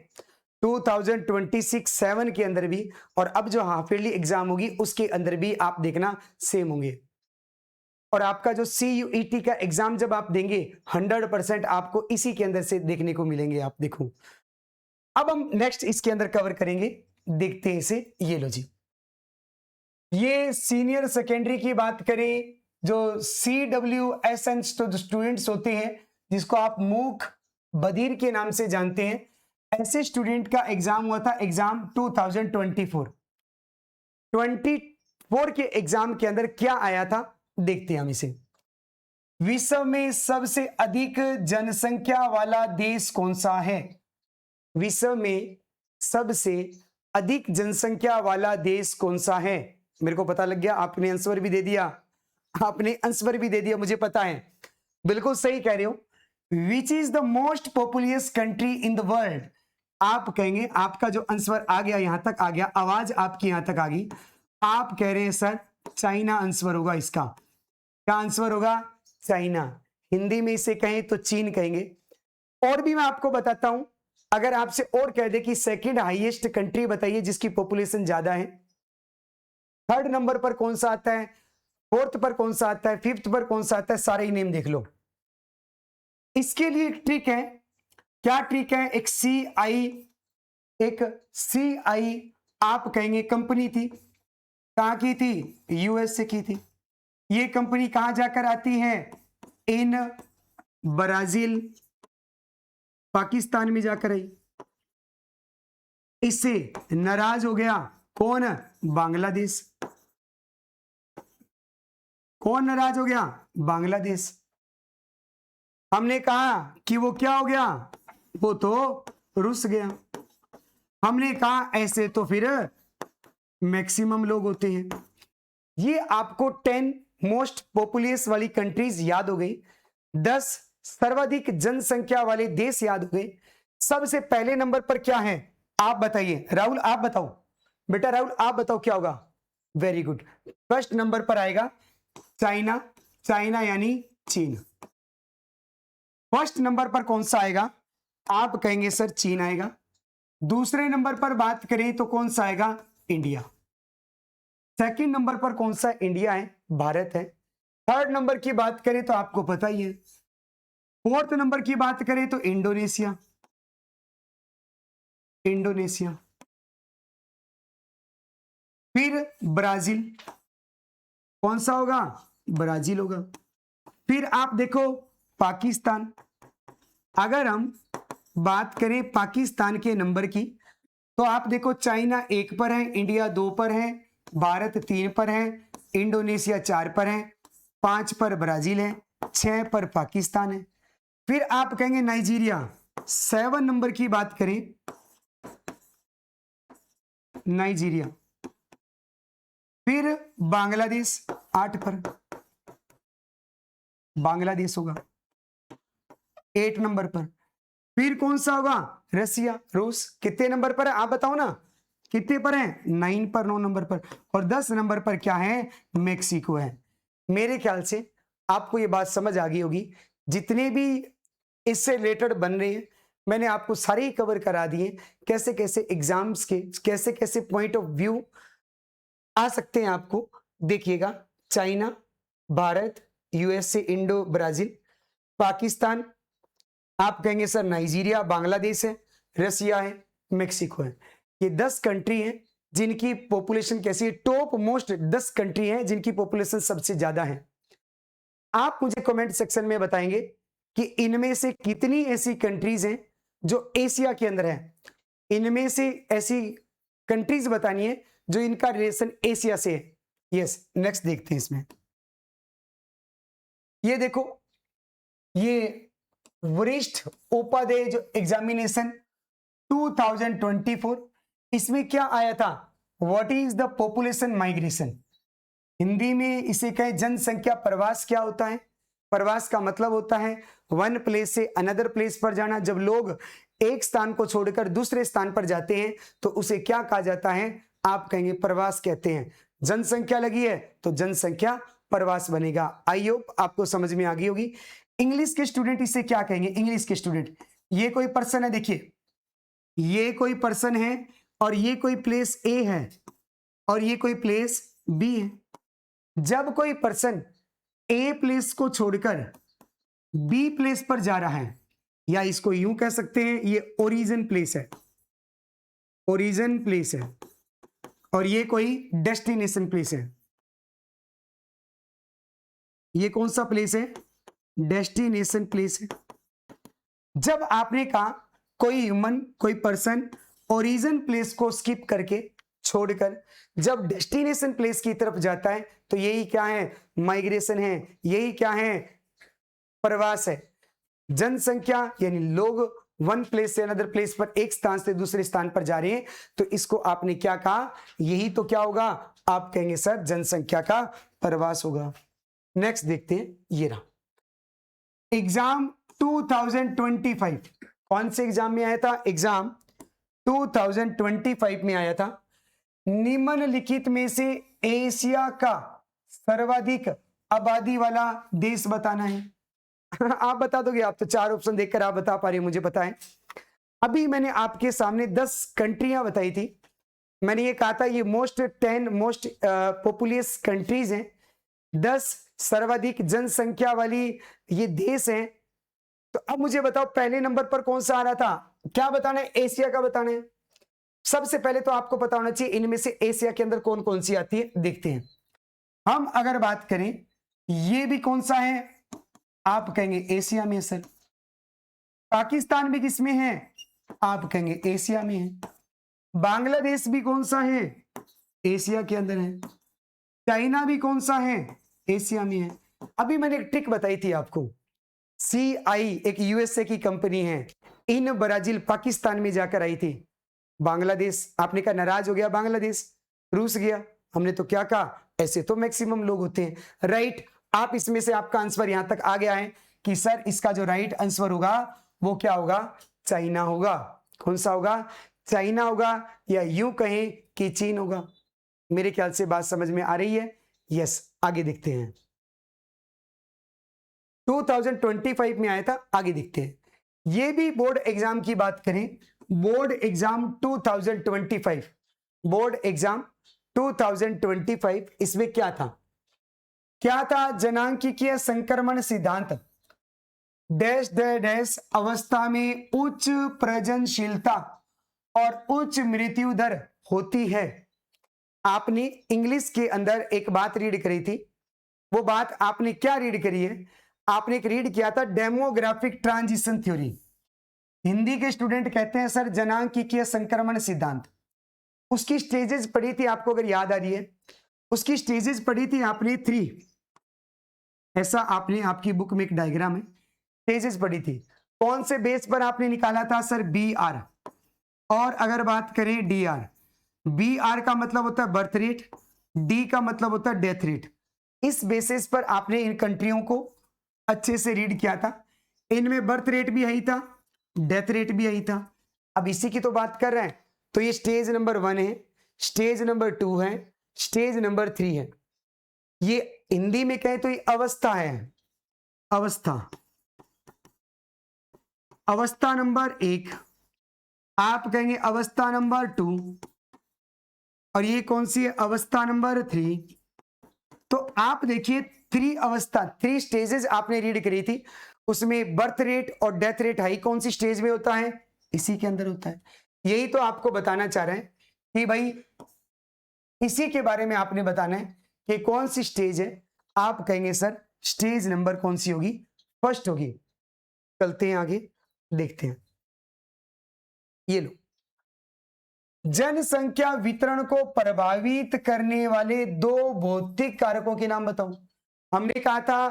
2026-7 के अंदर भी, और अब जो हाफ ईयरली एग्जाम होगी उसके अंदर भी आप देखना सेम होंगे। और आपका जो CUET का एग्जाम जब आप देंगे 100% आपको इसी के अंदर से देखने को मिलेंगे। आप देखो, अब हम नेक्स्ट इसके अंदर कवर करेंगे, देखते हैं इसे। ये लो जी, ये सीनियर सेकेंडरी की बात करें, जो CWSN स्टूडेंट्स होते हैं, जिसको आप मूक बधिर के नाम से जानते हैं, ऐसे स्टूडेंट का एग्जाम हुआ था, एग्जाम 2024 के एग्जाम के अंदर क्या आया था, देखते हैं हम इसे। विश्व में सबसे अधिक जनसंख्या वाला देश कौन सा है? विश्व में सबसे अधिक जनसंख्या वाला देश कौन सा है? मेरे को पता लग गया, आपने आंसर भी दे दिया, आपने आंसर भी दे दिया, मुझे पता है, बिल्कुल सही कह रहे हो। Which is the most populous country in the world? आप कहेंगे, आपका जो आंसर आ गया, यहां तक आ गया, आवाज आपकी यहां तक आ गई, आप कह रहे हैं सर चाइना आंसर होगा इसका। क्या आंसर होगा? चाइना। हिंदी में इसे कहें तो चीन कहेंगे। और भी मैं आपको बताता हूं, अगर आपसे और कह दे कि सेकंड हाईएस्ट कंट्री बताइए जिसकी पॉपुलेशन ज्यादा है, थर्ड नंबर पर कौन सा आता है, फोर्थ पर कौन सा आता है, फिफ्थ पर कौन सा आता है, सारे ही नेम देख लो। इसके लिए एक ट्रिक है। क्या ट्रिक है? एक सी आई आप कहेंगे कंपनी थी, कहां की थी? यूएस से की थी। ये कंपनी कहां जाकर आती है? इन ब्राजील, पाकिस्तान में जाकर आई। इससे नाराज हो गया कौन? बांग्लादेश। कौन नाराज हो गया? बांग्लादेश। हमने कहा कि वो क्या हो गया? वो तो रुस गया। हमने कहा ऐसे तो फिर मैक्सिमम लोग होते हैं। ये आपको 10 मोस्ट पॉपुलस वाली कंट्रीज याद हो गई, 10 सर्वाधिक जनसंख्या वाले देश याद हो गए। सबसे पहले नंबर पर क्या है आप बताइए? राहुल आप बताओ, बेटा राहुल आप बताओ क्या होगा? वेरी गुड, फर्स्ट नंबर पर आएगा चाइना। चाइना यानी चीन। फर्स्ट नंबर पर कौन सा आएगा? आप कहेंगे सर चीन आएगा। दूसरे नंबर पर बात करें तो कौन सा आएगा? इंडिया। सेकंड नंबर पर कौन सा? इंडिया है, भारत है। थर्ड नंबर की बात करें तो आपको पता ही है। फोर्थ नंबर की बात करें तो इंडोनेशिया। इंडोनेशिया, फिर ब्राजील। कौन सा होगा? ब्राजील होगा। फिर आप देखो पाकिस्तान। अगर हम बात करें पाकिस्तान के नंबर की तो आप देखो चाइना 1 पर है, इंडिया 2 पर है, भारत 3 पर है, इंडोनेशिया 4 पर है, 5 पर ब्राजील है, 6 पर पाकिस्तान है। फिर आप कहेंगे नाइजीरिया। 7 नंबर की बात करें, नाइजीरिया। फिर बांग्लादेश 8 पर, बांग्लादेश होगा 8 नंबर पर। फिर कौन सा होगा? रसिया, रूस। कितने नंबर पर है आप बताओ ना, कितने पर है? 9 पर, 9 नंबर पर। और 10 नंबर पर क्या है? मेक्सिको है। मेरे ख्याल से आपको ये बात समझ आ गई होगी। जितने भी इससे रिलेटेड बन रहे हैं मैंने आपको सारे ही कवर करा दिए, कैसे कैसे एग्जाम्स के कैसे कैसे पॉइंट ऑफ व्यू आ सकते हैं आपको। देखिएगा, China, Bharat, USA, Indo Brazil, Pakistan, आप कहेंगे सर नाइजीरिया, बांग्लादेश है, रसिया है, मेक्सिको है। ये 10 कंट्री हैं जिनकी पॉपुलेशन कैसी है, टॉप मोस्ट 10 कंट्री हैं जिनकी पॉपुलेशन सबसे ज्यादा है। आप मुझे कमेंट सेक्शन में बताएंगे कि इनमें से कितनी ऐसी कंट्रीज हैं जो एशिया के अंदर है। इनमें से ऐसी कंट्रीज बतानी है जो इनका रिलेशन एशिया से है। यस, नेक्स्ट देखते हैं इसमें। ये देखो, ये वरिष्ठ उपाध्याय जो एग्जामिनेशन 2024, इसमें क्या आया था? What is the population migration? Hindi में इसे कहें जनसंख्या प्रवास। क्या होता है? प्रवास का मतलब होता है वन प्लेस से अनदर प्लेस पर जाना। जब लोग एक स्थान को छोड़कर दूसरे स्थान पर जाते हैं तो उसे क्या कहा जाता है? आप कहेंगे प्रवास कहते हैं। जनसंख्या लगी है तो जनसंख्या प्रवास बनेगा। आई होप आपको समझ में आ गई होगी। इंग्लिश के स्टूडेंट इसे क्या कहेंगे? इंग्लिश के स्टूडेंट, ये कोई पर्सन है, देखिए ये कोई पर्सन है और ये कोई प्लेस ए है और ये कोई प्लेस बी है। जब कोई पर्सन ए प्लेस को छोड़कर बी प्लेस पर जा रहा है, या इसको यूं कह सकते हैं ये ओरिजिन प्लेस है, ओरिजिन प्लेस है, और ये कोई डेस्टिनेशन प्लेस है। ये कौन सा प्लेस है? डेस्टिनेशन प्लेस है। जब आपने कहा कोई ह्यूमन, कोई पर्सन ओरिजिन प्लेस को स्किप करके छोड़कर जब डेस्टिनेशन प्लेस की तरफ जाता है तो यही क्या है? माइग्रेशन है। यही क्या है? प्रवास है। जनसंख्या यानी लोग वन प्लेस से अनदर प्लेस पर, एक स्थान से दूसरे स्थान पर जा रहे हैं, तो इसको आपने क्या कहा? यही तो क्या होगा? आप कहेंगे सर जनसंख्या का प्रवास होगा। नेक्स्ट देखते हैं, ये रहा एग्जाम 2025। कौन से एग्जाम में आया था? एग्जाम 2025 में आया था। निम्नलिखित में से एशिया का सर्वाधिक आबादी वाला देश बताना है। आप बता दोगे? आप तो 4 ऑप्शन देखकर आप बता पा रहे हो, मुझे पता है। अभी मैंने आपके सामने 10 कंट्रियां बताई थी। मैंने ये कहा था ये 10 मोस्ट पॉपुलस कंट्रीज हैं, 10 सर्वाधिक जनसंख्या वाली ये देश हैं। तो अब मुझे बताओ पहले नंबर पर कौन सा आ रहा था? क्या बताना है? एशिया का बताना है। सबसे पहले तो आपको पता होना चाहिए इनमें से एशिया के अंदर कौन कौन सी आती है। देखते हैं। हम अगर बात करें ये भी कौन सा है, आप कहेंगे एशिया में सर। पाकिस्तान भी किसमें है? आप कहेंगे एशिया में है। बांग्लादेश भी कौन सा है? एशिया के अंदर है। चाइना भी कौन सा है? एशिया में है। अभी मैंने एक ट्रिक बताई थी आपको। CI एक यूएसए की कंपनी है, इन ब्राजील पाकिस्तान में जाकर आई थी। बांग्लादेश, आपने कहा नाराज हो गया बांग्लादेश, रूस गया। हमने तो क्या कहा, ऐसे तो मैक्सिमम लोग होते हैं। राइट, आप इसमें से आपका आंसर यहां तक आ गया है कि सर इसका जो राइट आंसर होगा वो क्या होगा? चाइना होगा। कौन सा होगा? चाइना होगा, या यूं कहें कि चीन होगा। मेरे ख्याल से बात समझ में आ रही है। यस, आगे देखते हैं। 2025 में आया था, आगे देखते हैं। ये भी बोर्ड एग्जाम की बात करें, बोर्ड एग्जाम 2025, बोर्ड एग्जाम 2025, इसमें क्या था? क्या था? जनांकीय संक्रमण सिद्धांत डैश डैश अवस्था में उच्च प्रजननशीलता और उच्च मृत्यु दर होती है। आपने इंग्लिश के अंदर एक बात रीड करी थी। वो बात आपने क्या रीड करी है? आपने एक रीड किया था डेमोग्राफिक ट्रांजिशन थ्योरी। हिंदी के स्टूडेंट कहते हैं सर जनांकीय संक्रमण सिद्धांत। उसकी स्टेजेस पढ़ी थी आपको, अगर याद आ रही है। उसकी स्टेजेस पढ़ी थी आपने 3। ऐसा आपने आपकी बुक में एक डायग्राम है, स्टेजेस पढ़ी थी। कौन से बेस पर आपने निकाला था सर? BR। और अगर बात करें DR, BR का मतलब होता है बर्थ रेट, D का मतलब होता है डेथ रेट। इस बेसिस पर आपने इन कंट्रियों को अच्छे से रीड किया था। इनमें बर्थ रेट भी यही था, डेथ रेट भी यही था। अब इसी की तो बात कर रहे हैं। तो ये स्टेज नंबर 1 है, स्टेज नंबर 2 है, स्टेज नंबर 3 है। ये हिंदी में कहें तो ये अवस्था है, अवस्था। अवस्था नंबर 1, आप कहेंगे अवस्था नंबर 2, और ये कौन सी है? अवस्था नंबर 3। तो आप देखिए 3 अवस्था, 3 स्टेजेस आपने रीड करी थी। उसमें बर्थ रेट और डेथ रेट हाई कौन सी स्टेज में होता है? इसी के अंदर होता है। यही तो आपको बताना चाह रहे हैं कि भाई इसी के बारे में आपने बताना है कि कौन सी स्टेज है। आप कहेंगे सर स्टेज नंबर कौन सी होगी? फर्स्ट होगी। चलते हैं आगे, देखते हैं। ये लो, जनसंख्या वितरण को प्रभावित करने वाले 2 भौतिक कारकों के नाम बताओ। हमने कहा था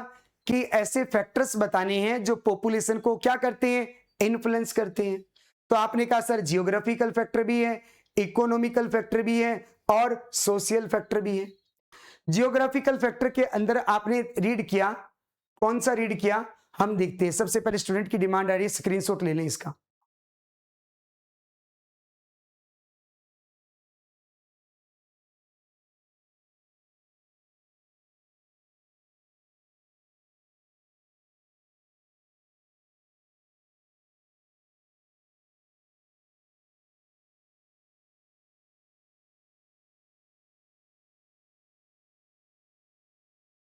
कि ऐसे फैक्टर्स बताने हैं जो पॉपुलेशन को क्या करते हैं? इन्फ्लुएंस करते हैं। तो आपने कहा सर जियोग्राफिकल फैक्टर भी है, इकोनॉमिकल फैक्टर भी है, और सोशल फैक्टर भी है। जियोग्राफिकल फैक्टर के अंदर आपने रीड किया, कौन सा रीड किया? हम देखते हैं। सबसे पहले स्टूडेंट की डिमांड आ रही है, स्क्रीनशॉट ले लें इसका।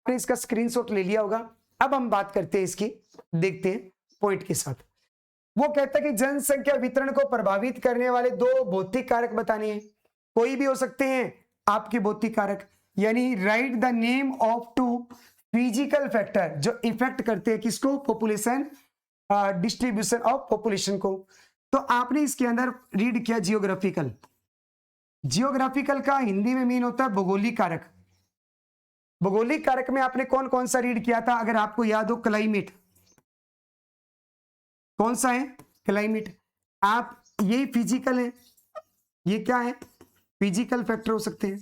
आपने इसका स्क्रीनशॉट ले लिया होगा। अब हम बात करते हैं इसकी, देखते हैं पॉइंट के साथ। वो कहता है कि जनसंख्या वितरण को प्रभावित करने वाले 2 भौतिक कारक बताने हैं। कोई भी हो सकते हैं आपके भौतिक कारक, यानी right the name of 2 physical factor जो इफेक्ट करते हैं किसको? पॉपुलेशन, डिस्ट्रीब्यूशन ऑफ पॉपुलेशन को। तो आपने इसके अंदर रीड किया जियोग्राफिकल। जियोग्राफिकल का हिंदी में मीन होता है भौगोलिक कारक। भौगोलिक कारक में आपने कौन कौन सा रीड किया था? अगर आपको याद हो, क्लाइमेट। कौन सा है? क्लाइमेट। आप ये फिजिकल है, ये क्या है? फिजिकल फैक्टर हो सकते हैं।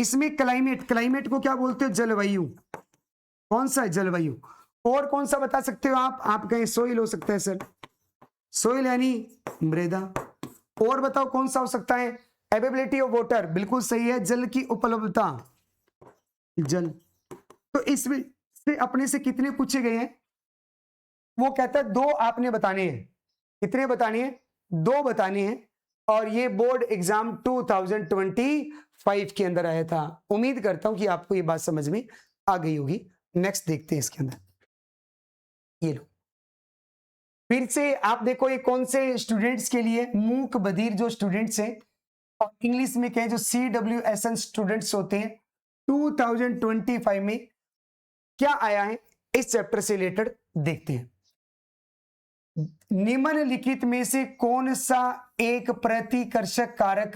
इसमें क्लाइमेट, क्लाइमेट को क्या बोलते हो? जलवायु। कौन सा है? जलवायु। और कौन सा बता सकते हो आप कहें सोइल हो सकता है सर, सोइल यानी मृदा। और बताओ कौन सा हो सकता है? अवेलेबिलिटी ऑफ वाटर, बिल्कुल सही है, जल की उपलब्धता, जल। तो इसमें से अपने से कितने पूछे गए हैं? वो कहता है 2 आपने बताने हैं। कितने बताने हैं? 2 बताने हैं। और ये बोर्ड एग्जाम 2025 के अंदर आया था। उम्मीद करता हूं कि आपको ये बात समझ में आ गई होगी। नेक्स्ट देखते हैं इसके अंदर। ये लो, फिर से आप देखो ये कौन से स्टूडेंट्स के लिए, मूक बधिर जो स्टूडेंट्स हैं और इंग्लिश में कहें जो CWSN स्टूडेंट्स होते हैं, 2025 में क्या आया है इस चैप्टर से रिलेटेड देखते हैं। निम्नलिखित में से कौन सा एक प्रतिकर्षक कारक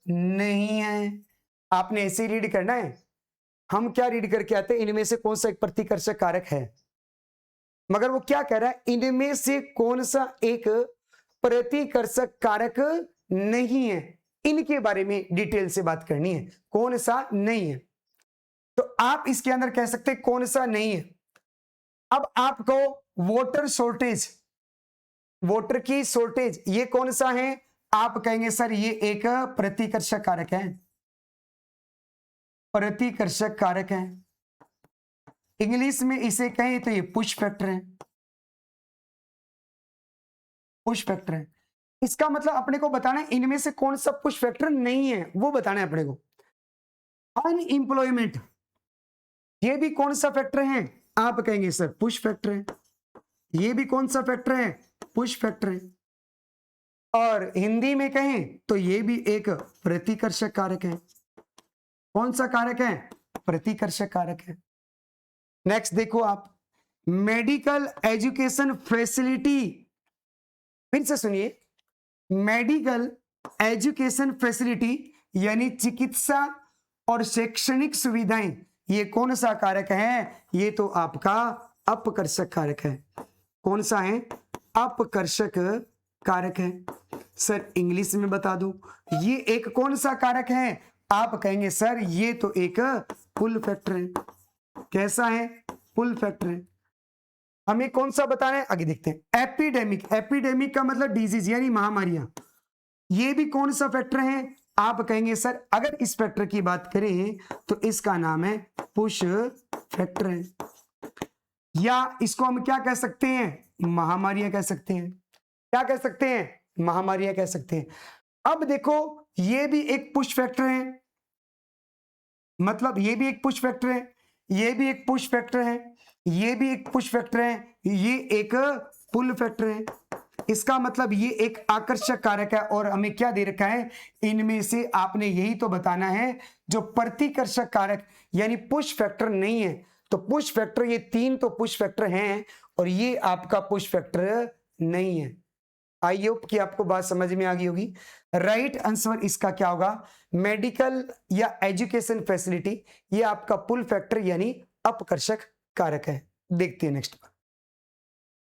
नहीं है? आपने ऐसे रीड करना है। हम क्या रीड करके आते हैं? इनमें से कौन सा एक प्रतिकर्षक कारक है, मगर वो क्या कह रहा है? इनमें से कौन सा एक प्रतिकर्षक कारक नहीं है, इनके बारे में डिटेल से बात करनी है। कौन सा नहीं है, तो आप इसके अंदर कह सकते हैं कौन सा नहीं है। अब आपको वाटर शॉर्टेज, वाटर की शॉर्टेज, ये कौन सा है? आप कहेंगे सर ये एक प्रतिकर्षक कारक है, प्रतिकर्षक कारक है। इंग्लिश में इसे कहें तो ये पुश फैक्टर है, पुश फैक्टर है। इसका मतलब अपने को बताना है इनमें से कौन सा पुश फैक्टर नहीं है, वो बताना है अपने को। अनएम्प्लॉयमेंट, ये भी कौन सा फैक्टर है? आप कहेंगे सर पुश फैक्टर है। ये भी कौन सा फैक्टर है? पुश फैक्टर है। और हिंदी में कहें तो ये भी एक प्रतिकर्षक कारक है। कौन सा कारक है? प्रतिकर्षक कारक है। नेक्स्ट देखो आप, मेडिकल एजुकेशन फैसिलिटी, फिर से सुनिए, मेडिकल एजुकेशन फैसिलिटी यानी चिकित्सा और शैक्षणिक सुविधाएं, ये कौन सा कारक है? ये तो आपका अपकर्षक कारक है। कौन सा है? अपकर्षक कारक है। सर इंग्लिश में बता दूं, ये एक कौन सा कारक है? आप कहेंगे सर ये तो एक पुल फैक्टर है। कैसा है? पुल फैक्टर है। हमें कौन सा बताना है? आगे देखते हैं। एपिडेमिक, एपिडेमिक का मतलब डिजीज यानी महामारियां, ये भी कौन सा फैक्टर है? आप कहेंगे सर अगर इस फैक्टर की बात करें तो इसका नाम है पुश फैक्टर है, या इसको हम क्या कह सकते हैं? महामारियां कह सकते हैं। क्या कह सकते हैं? महामारियां कह सकते हैं। अब देखो ये भी एक पुश फैक्टर है, मतलब ये भी एक पुश फैक्टर है, ये भी एक पुश फैक्टर है, ये भी एक पुश फैक्टर है, ये एक पुल फैक्टर है। इसका मतलब ये एक आकर्षक कारक है। और हमें क्या दे रखा है? इनमें से आपने यही तो बताना है जो प्रतिकर्षक कारक यानी पुश फैक्टर नहीं है। तो पुश फैक्टर, ये 3 तो पुश फैक्टर हैं और ये आपका पुश फैक्टर नहीं है। आई होप कि आपको बात समझ में आ गई होगी। राइट आंसर इसका क्या होगा? मेडिकल या एजुकेशन फैसिलिटी, ये आपका पुल फैक्टर यानी अपकर्षक कारक है। देखते हैं नेक्स्ट पर।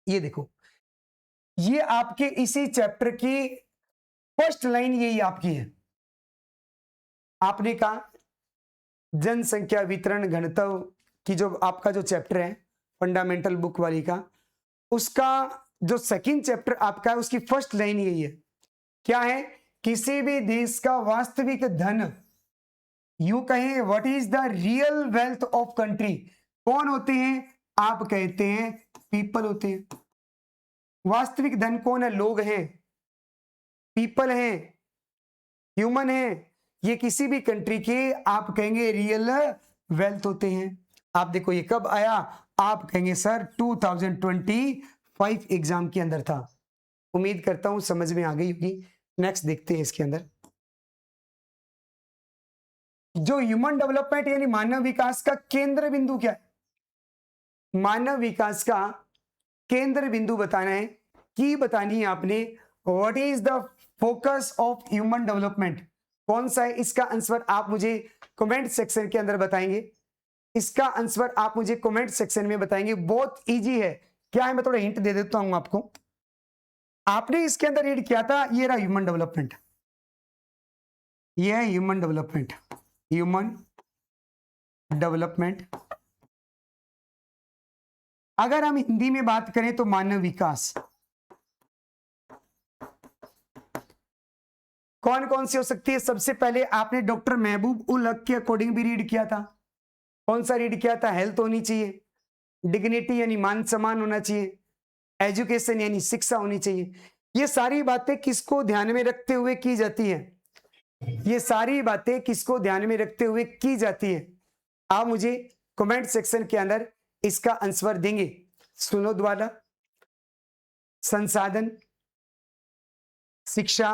ये देखो, ये आपके इसी चैप्टर की फर्स्ट लाइन यही आपकी है। आपने कहा जनसंख्या वितरण घनत्व की जो आपका जो चैप्टर है फंडामेंटल बुक वाली का, उसका जो सेकंड चैप्टर आपका है उसकी फर्स्ट लाइन यही है। क्या है? किसी भी देश का वास्तविक धन, यूं कहें what is the real wealth of country, कौन होते हैं? आप कहते हैं पीपल होते हैं। वास्तविक धन कौन है? लोग हैं, पीपल हैं, ह्यूमन हैं। ये किसी भी कंट्री के आप कहेंगे रियल वेल्थ होते हैं। आप देखो ये कब आया? आप कहेंगे सर 2025 एग्जाम के अंदर था। उम्मीद करता हूं समझ में आ गई होगी। नेक्स्ट देखते हैं इसके अंदर। जो ह्यूमन डेवलपमेंट यानी मानव विकास का केंद्र बिंदु क्या है? मानव विकास का केंद्र बिंदु बताना है, की बतानी है आपने। What is the focus of human development, कौन सा है? इसका आंसर आप मुझे कमेंट सेक्शन के अंदर बताएंगे। इसका आंसर आप मुझे कमेंट सेक्शन में बताएंगे। बहुत इजी है। क्या है? मैं थोड़ा हिंट दे देता हूं आपको। आपने इसके अंदर रीड किया था, ये रहा ह्यूमन डेवलपमेंट, ये है ह्यूमन डेवलपमेंट। Human development. अगर हम हिंदी में बात करें तो मानव विकास। कौन कौन सी हो सकती है? सबसे पहले आपने डॉक्टर महबूब उल हक के अकॉर्डिंग भी रीड किया था। कौन सा रीड किया था? हेल्थ होनी चाहिए, डिग्निटी यानी मान सम्मान होना चाहिए, एजुकेशन यानी शिक्षा होनी चाहिए। ये सारी बातें किसको ध्यान में रखते हुए की जाती है? ये सारी बातें किसको ध्यान में रखते हुए की जाती है? आप मुझे कमेंट सेक्शन के अंदर इसका आंसर देंगे। सुनो दोबारा, संसाधन, शिक्षा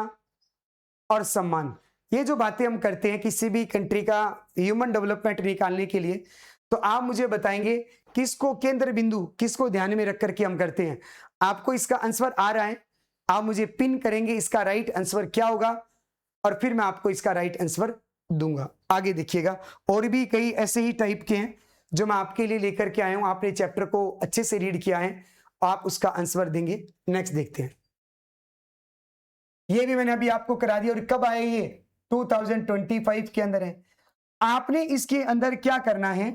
और सम्मान। ये जो बातें हम करते हैं किसी भी कंट्री का ह्यूमन डेवलपमेंट निकालने के लिए, तो आप मुझे बताएंगे किसको केंद्र बिंदु, किसको ध्यान में रख करके हम करते हैं। आपको इसका आंसर आ रहा है, आप मुझे पिन करेंगे इसका राइट आंसर क्या होगा, और फिर मैं आपको इसका राइट आंसर दूंगा। आगे देखिएगा, और भी कई ऐसे ही टाइप के हैं जो मैं आपके लिए लेकर के आया हूं। आपने चैप्टर को अच्छे से रीड किया है, आप उसका आंसर देंगे। नेक्स्ट देखते हैं। ये भी मैंने अभी आपको करा दिया। और कब आया ये? 2025 के अंदर है। आपने इसके अंदर क्या करना है?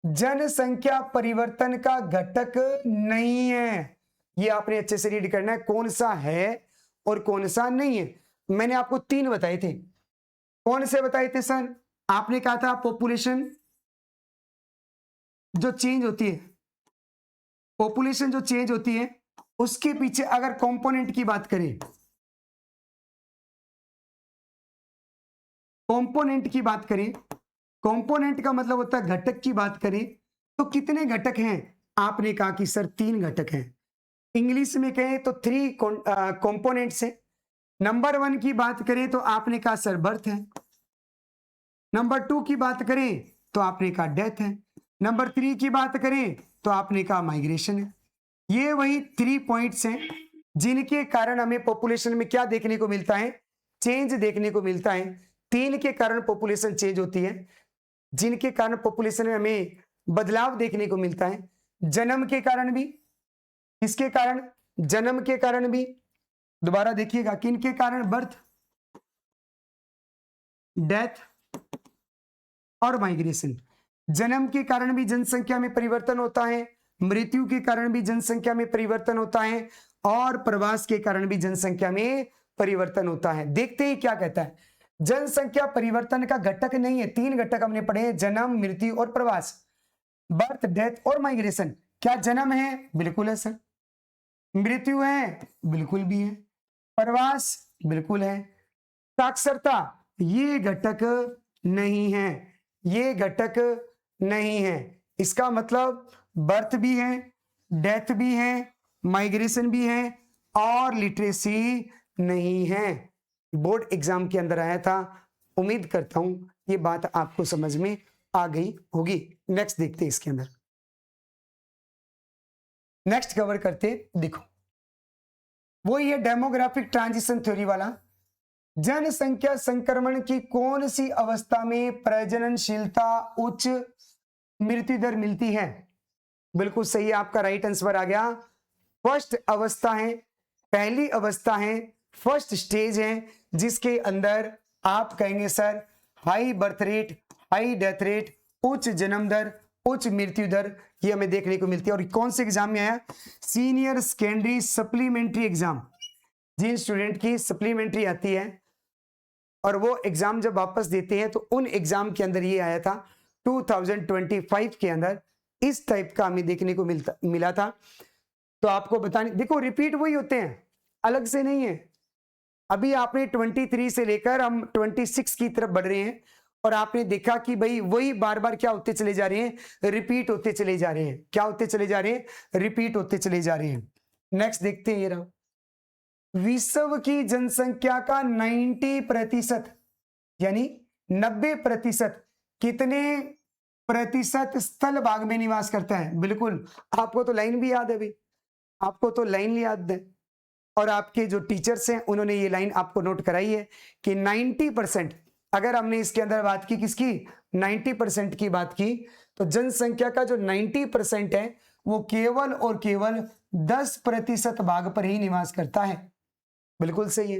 जनसंख्या परिवर्तन का घटक नहीं है, ये आपने अच्छे से रीड करना है, कौन सा है और कौन सा नहीं है। मैंने आपको 3 बताए थे। कौन से बताए थे सर? आपने कहा था पॉपुलेशन जो चेंज होती है, पॉपुलेशन जो चेंज होती है उसके पीछे अगर कंपोनेंट की बात करें, कंपोनेंट की बात करें, कंपोनेंट का मतलब होता है घटक की बात करें, तो कितने घटक हैं? आपने कहा कि सर 3 घटक हैं। इंग्लिश में कहें तो 3 कंपोनेंट्स हैं। नंबर 1 की बात करें तो आपने कहा सर बर्थ है। नंबर 2 की बात करें तो आपने कहा डेथ है। नंबर 3 की बात करें तो आपने कहा माइग्रेशन है। ये वही 3 पॉइंट्स हैं जिनके कारण हमें पॉपुलेशन में क्या देखने को मिलता है? चेंज देखने को मिलता है। 3 के कारण पॉपुलेशन चेंज होती है, जिनके कारण पॉपुलेशन में हमें बदलाव देखने को मिलता है। जन्म के कारण भी, किसके कारण? जन्म के कारण भी। दोबारा देखिएगा, किन के कारण? बर्थ, डेथ और माइग्रेशन। जन्म के कारण भी जनसंख्या में परिवर्तन होता है, मृत्यु के कारण भी जनसंख्या में परिवर्तन होता है, और प्रवास के कारण भी जनसंख्या में परिवर्तन होता है। देखते हैं क्या कहता है। जनसंख्या परिवर्तन का घटक नहीं है। 3 घटक हमने पढ़े हैं, जन्म, मृत्यु और प्रवास। बर्थ, डेथ और माइग्रेशन। क्या जन्म है? बिल्कुल है सर। मृत्यु है? बिल्कुल भी है। प्रवास? बिल्कुल है। साक्षरता? ये घटक नहीं है, ये घटक नहीं है। इसका मतलब बर्थ भी है, डेथ भी है, माइग्रेशन भी है और लिटरेसी नहीं है। बोर्ड एग्जाम के अंदर आया था। उम्मीद करता हूं ये बात आपको समझ में आ गई होगी। नेक्स्ट देखते हैं इसके अंदर। नेक्स्ट कवर करते, देखो वही है डेमोग्राफिक ट्रांजिशन थ्योरी वाला। जनसंख्या संक्रमण की कौन सी अवस्था में प्रजननशीलता उच्च, मृत्यु दर मिलती है? बिल्कुल सही, आपका राइट आंसर आ गया। फर्स्ट अवस्था है, पहली अवस्था है, फर्स्ट स्टेज है, जिसके अंदर आप कहेंगे sir high birth rate, high death rate, उच्च जन्म दर, उच्च मृत्यु दर, ये हमें देखने को मिलती है। और कौन से एग्जाम में आया? Senior secondary supplementary exam. जिन स्टूडेंट की सप्लीमेंट्री आती है और वो एग्जाम जब वापस देते हैं तो उन एग्जाम के अंदर ये आया था 2025 के अंदर, इस टाइप का हमें देखने को मिला था। तो आपको बताने, देखो रिपीट वही होते हैं, अलग से नहीं है। अभी आपने 23 से लेकर हम 26 की तरफ बढ़ रहे हैं और आपने देखा कि भाई वही बार बार क्या होते चले जा रहे हैं? रिपीट होते चले जा रहे हैं। क्या होते चले जा रहे हैं? रिपीट होते चले जा रहे हैं। नेक्स्ट देखते हैं, ये रहा। विश्व की जनसंख्या का 90% यानी 90% कितने प्रतिशत स्थल भाग में निवास करता है? बिल्कुल, आपको तो लाइन भी याद है भाई, आपको तो लाइन याद है, और आपके जो टीचर्स हैं उन्होंने ये लाइन आपको नोट कराई है कि 90%। अगर हमने इसके अंदर बात की किसकी? 90% की बात की, तो जनसंख्या का जो 90% है वो केवल और केवल 10% भाग पर ही निवास करता है। बिल्कुल सही है।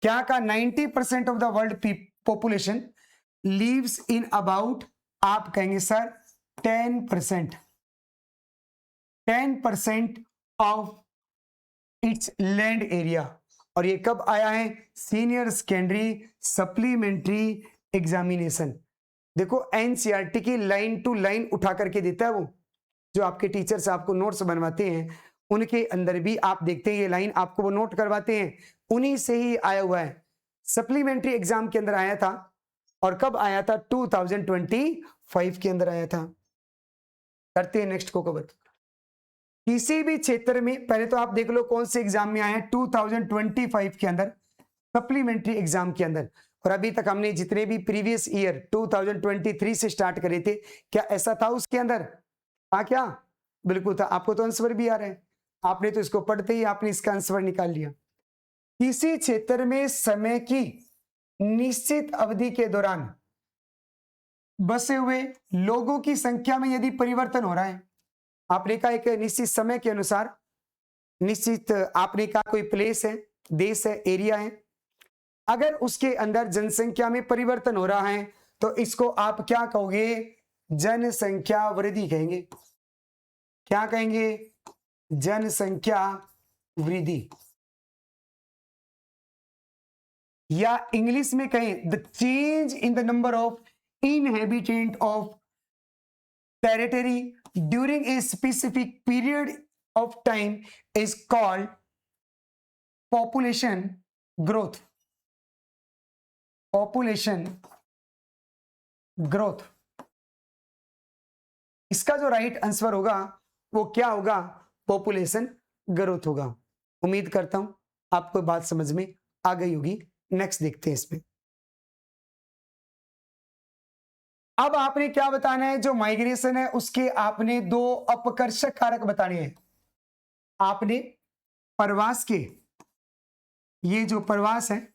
क्या का 90% of the world population lives in about, आप कहेंगे sir 10%, 10% of its land area. और ये कब आया है? Senior secondary supplementary examination. देखो एनसीईआरटी की लाइन टू लाइन उठा करके देता है वो, जो आपके टीचर्स आपको नोट्स बनवाते हैं उनके अंदर भी आप देखते हैं ये लाइन आपको वो नोट करवाते हैं, उन्हीं से ही आया हुआ है। सप्लीमेंट्री एग्जाम के अंदर आया था, और कब आया था? 2025 के अंदर आया था। करते हैं नेक्स्ट को कवर। किसी भी क्षेत्र में, पहले तो आप देख लो कौन से एग्जाम में आए हैं 2025 के अंदर, सप्लीमेंट्री एग्जाम के अंदर। और अभी तक हमने जितने भी प्रीवियस ईयर 2023 से स्टार्ट करे थे, क्या ऐसा था उसके अंदर? हाँ क्या? बिल्कुल था। आपको तो आंसर भी आ रहा है, आपने तो इसको पढ़ते ही आपने इसका आंसर निकाल लिया। किसी क्षेत्र में समय की निश्चित अवधि के दौरान बसे हुए लोगों की संख्या में यदि परिवर्तन हो रहा है, आपने कहा एक निश्चित समय के अनुसार, निश्चित आपने कहा कोई प्लेस है, देश है, एरिया है, अगर उसके अंदर जनसंख्या में परिवर्तन हो रहा है तो इसको आप क्या कहोगे? जनसंख्या वृद्धि कहेंगे। क्या कहेंगे? जनसंख्या वृद्धि। या इंग्लिश में कहें the change in the number of inhabitant of territory during a specific period of time is called population growth. Population growth. इसका जो राइट आंसर होगा वो क्या होगा? पॉपुलेशन ग्रोथ होगा। उम्मीद करता हूं आपको बात समझ में आ गई होगी। नेक्स्ट देखते हैं इसमें। अब आपने क्या बताना है? जो माइग्रेशन है उसके आपने दो अपकर्षक कारक बताने हैं। आपने प्रवास के, ये जो प्रवास है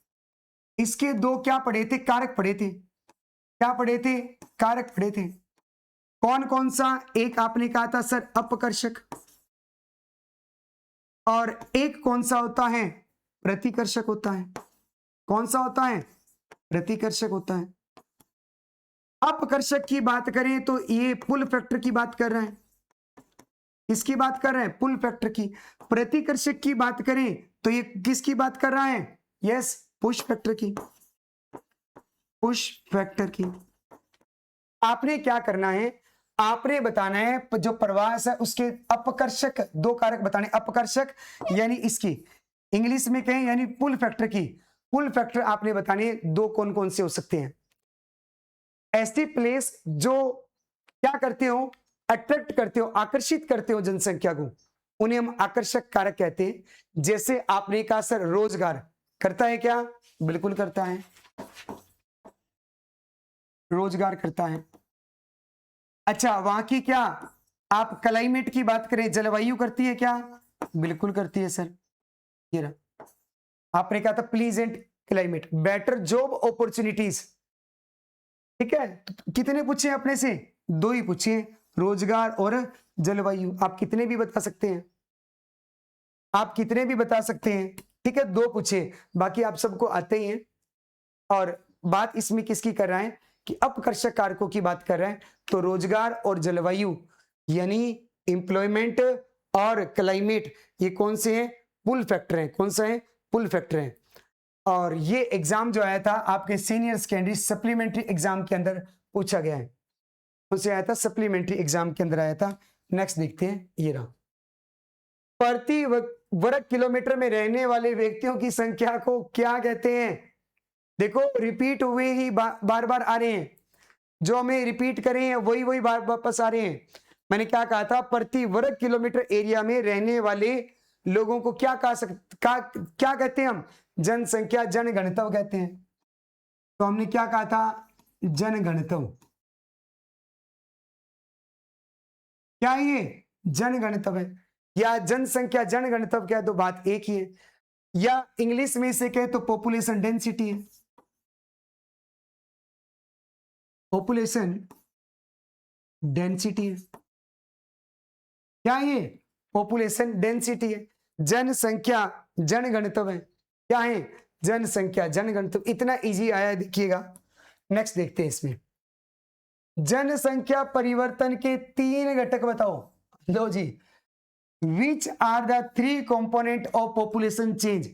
इसके दो क्या पढ़े थे? कारक पढ़े थे। क्या पढ़े थे? कारक पढ़े थे। कौन कौन सा? एक आपने कहा था सर अपकर्षक, और एक कौन सा होता है? प्रतिकर्षक होता है। कौन सा होता है? प्रतिकर्षक होता है। अपकर्षक की बात करें तो ये पुल फैक्टर की बात कर रहे हैं। किसकी बात कर रहे हैं? पुल फैक्टर की। प्रतिकर्षक की बात करें तो ये किसकी बात कर रहा है? यस, पुश फैक्टर की। पुश फैक्टर की। आपने क्या करना है? आपने बताना है जो प्रवास है उसके अपकर्षक दो कारक बताने। अपकर्षक यानी इसकी, इंग्लिश में कहें यानी पुल फैक्टर की। पुल फैक्टर आपने बताने दो कौन कौन से हो सकते हैं। ऐसी प्लेस जो क्या करते हो? अट्रैक्ट करते हो, आकर्षित करते हो जनसंख्या को, उन्हें हम आकर्षक कारक कहते हैं। जैसे आपने कहा सर रोजगार करता है क्या? बिल्कुल करता है, रोजगार करता है। अच्छा, वहां की क्या आप क्लाइमेट की बात करें, जलवायु करती है क्या? बिल्कुल करती है सर। ये रहा, आपने कहा था pleasant climate, better job opportunities. ठीक है, तो कितने पूछे अपने से? दो ही पूछे, रोजगार और जलवायु। आप कितने भी बता सकते हैं, आप कितने भी बता सकते हैं। ठीक है, दो पूछे, बाकी आप सबको आते ही हैं। और बात इसमें किसकी कर रहा है कि अपकर्षक कारकों की बात कर रहे हैं। तो रोजगार और जलवायु यानी एम्प्लॉयमेंट और क्लाइमेट, ये कौन से हैं? पुल फैक्टर हैं। कौन सा है? पुल फैक्टर हैं। और ये एग्जाम जो आया था आपके सीनियर सेकेंडरी सप्लीमेंट्री एग्जाम के अंदर पूछा गया है। कौन से आया था? सप्लीमेंट्री एग्जाम के अंदर आया था। नेक्स्ट देखते हैं, ये रहा। प्रति वर्ग किलोमीटर में रहने वाले व्यक्तियों की संख्या को क्या कहते हैं? देखो रिपीट हुए ही बार बार आ रहे हैं, जो हमें रिपीट करे हैं वही वही बार वापस आ रहे हैं। मैंने क्या कहा था? प्रति वर्ग किलोमीटर एरिया में रहने वाले लोगों को क्या क्या कहते हैं हम? जनसंख्या, जनगणतव कहते हैं। तो हमने क्या कहा था? जनगणतव। क्या ये जनगणतव है या जनसंख्या जनगणतव? क्या है? तो बात एक ही है। या इंग्लिश में इसे कहे तो पॉपुलेशन डेंसिटी है। पॉपुलेशन डेंसिटी है। क्या ये? पॉपुलेशन डेंसिटी है। जनसंख्या जनगणतव है। क्या है? जनसंख्या जनगणतव। इतना इजी आया, देखिएगा नेक्स्ट देखते हैं इसमें, जनसंख्या परिवर्तन के 3 घटक बताओ। लो जी, which are the 3 component of population change.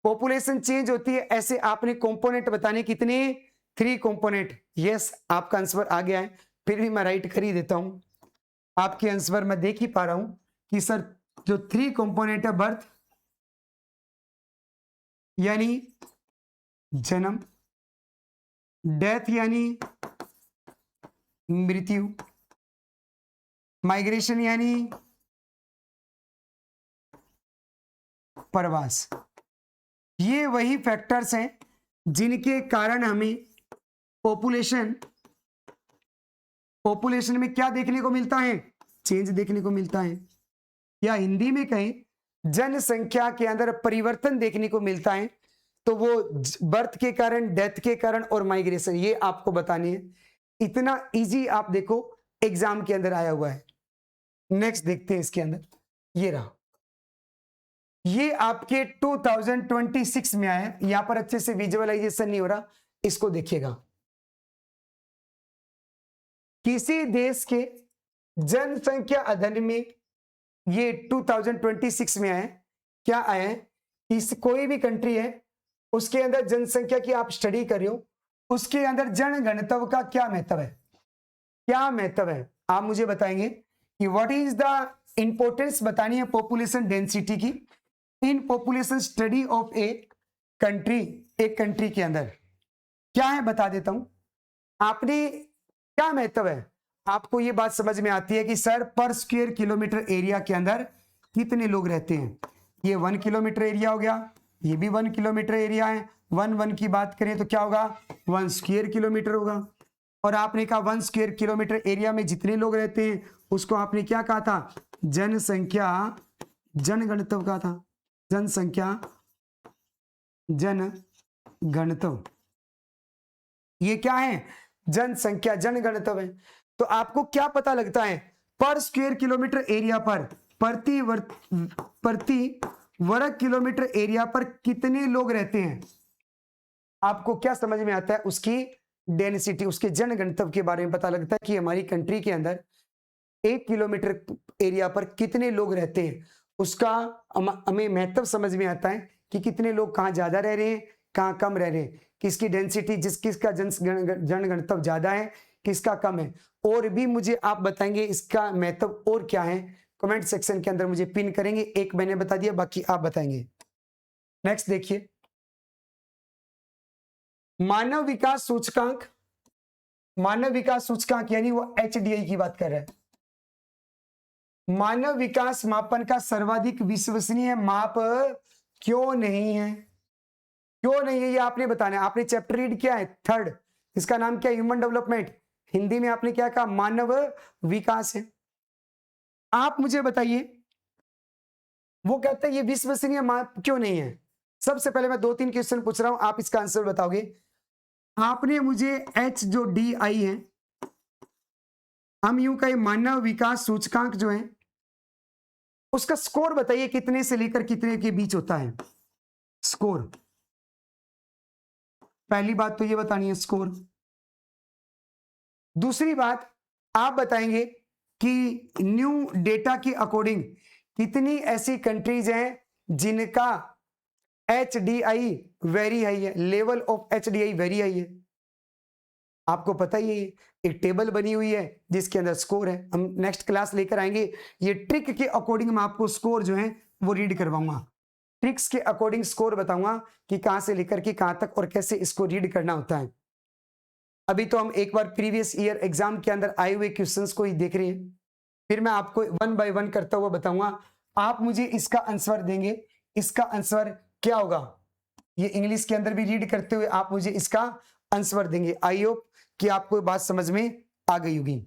Population change होती है ऐसे आपने कंपोनेंट बताने कितने, 3 कंपोनेंट। यस, आपका आंसर आ गया है, फिर भी मैं राइट कर ही देता हूं। आपके आंसर मैं देख ही पा रहा हूं कि सर जो 3 कंपोनेंट है, बर्थ यानी जन्म, डेथ यानी मृत्यु, माइग्रेशन यानी प्रवास। ये वही फैक्टर्स हैं जिनके कारण हमें पॉपुलेशन में क्या देखने को मिलता है, चेंज देखने को मिलता है, या हिंदी में कहें जनसंख्या के अंदर परिवर्तन देखने को मिलता है। तो वो बर्थ के कारण, डेथ के कारण और माइग्रेशन, ये आपको बतानी है। इतना इजी आप देखो एग्जाम के अंदर आया हुआ है। नेक्स्ट देखते हैं इसके अंदर, ये रहा, ये आपके 2026 में आया है। यहां पर अच्छे से विजुअलाइजेशन नहीं हो रहा, इसको देखिएगा। किसी देश के जनसंख्या अध्ययन में ये 2026 में आया है। क्या आया है, इस कोई भी कंट्री है उसके अंदर जनसंख्या की आप स्टडी कर रहे हो, उसके अंदर जनगणतव का क्या महत्व है, क्या महत्व है, आप मुझे बताएंगे कि व्हाट इज द इंपॉर्टेंस बतानी है पॉपुलेशन डेंसिटी की in population study of a country. एक कंट्री के अंदर क्या है बता देता हूं। आपने क्या महत्व है, आपको ये बात समझ में आती है कि सर पर स्क्वायर किलोमीटर एरिया के अंदर कितने लोग रहते हैं। ये 1 किलोमीटर एरिया हो गया, ये भी 1 किलोमीटर एरिया है। 1 की बात करें तो क्या होगा, 1 स्क्वायर किलोमीटर होगा। और आपने कहा 1 स्क्वायर किलोमीटर एरिया में जितने लोग रहते हैं उसको आपने क्या कहा था, जनसंख्या जनगणतव कहा था, जनसंख्या जनगणतव। ये क्या है, जनसंख्या जनगणतव है। तो आपको क्या पता लगता है, पर स्क्वायर किलोमीटर एरिया पर, प्रति वर्ग किलोमीटर एरिया पर कितने लोग रहते हैं, आपको क्या समझ में आता है, उसकी डेंसिटी, उसके जनगणतव के बारे में पता लगता है कि हमारी कंट्री के अंदर 1 किलोमीटर एरिया पर कितने लोग रहते हैं। उसका हमें महत्व समझ में आता है कि कितने लोग कहाँ ज्यादा रह रहे हैं, कहाँ कम रह रहे हैं, किसकी डेंसिटी, किसका जनगणतव ज्यादा है, किसका कम है। और भी मुझे आप बताएंगे इसका महत्व और क्या है, कमेंट सेक्शन के अंदर मुझे पिन करेंगे। एक मैंने बता दिया, बाकी आप बताएंगे। नेक्स्ट देखिए, मानव विकास सूचकांक, मानव विकास सूचकांक यानी वो HDI की बात कर रहा है। मानव विकास मापन का सर्वाधिक विश्वसनीय माप क्यों नहीं है, क्यों नहीं है ये आपने बताना है। आपने चैप्टर रीड किया है 3rd, इसका नाम क्या है, ह्यूमन डेवलपमेंट। हिंदी में आपने क्या कहा, मानव विकास है। आप मुझे बताइए, वो कहते हैं ये विश्वसनीय माप क्यों नहीं है। सबसे पहले मैं 2-3 क्वेश्चन पूछ रहा हूं, आप इसका आंसर बताओगे। आपने मुझे HDI है, हम यूं कहें मानव विकास सूचकांक जो है उसका स्कोर बताइए, कितने से लेकर कितने के बीच होता है स्कोर। पहली बात तो ये बतानी है स्कोर। दूसरी बात आप बताएंगे कि न्यू डेटा के अकॉर्डिंग कितनी ऐसी कंट्रीज हैं जिनका HDI वेरी हाई है, level of HDI very high है। आपको पता ही है, एक टेबल बनी हुई है जिसके अंदर स्कोर है। हम नेक्स्ट क्लास लेकर आएंगे, ये ट्रिक के अकॉर्डिंग मैं आपको स्कोर जो है वो रीड करवाऊंगा। ट्रिक्स के अकॉर्डिंग स्कोर बताऊंगा कि कहां से लेकर के कहां तक और कैसे इसको रीड करना होता है। अभी तो हम एक बार प्रीवियस ईयर एग्जाम के अंदर आए हुए क्वेश्चंस को ही देख रहे हैं, फिर मैं आपको 1 बाय 1 करता हुआ बताऊंगा। आप मुझे इसका आंसर देंगे, इसका आंसर क्या होगा, ये इंग्लिश के अंदर भी रीड करते हुए आप मुझे इसका आंसर देंगे। आई होप कि आपको बात समझ में आ गई होगी।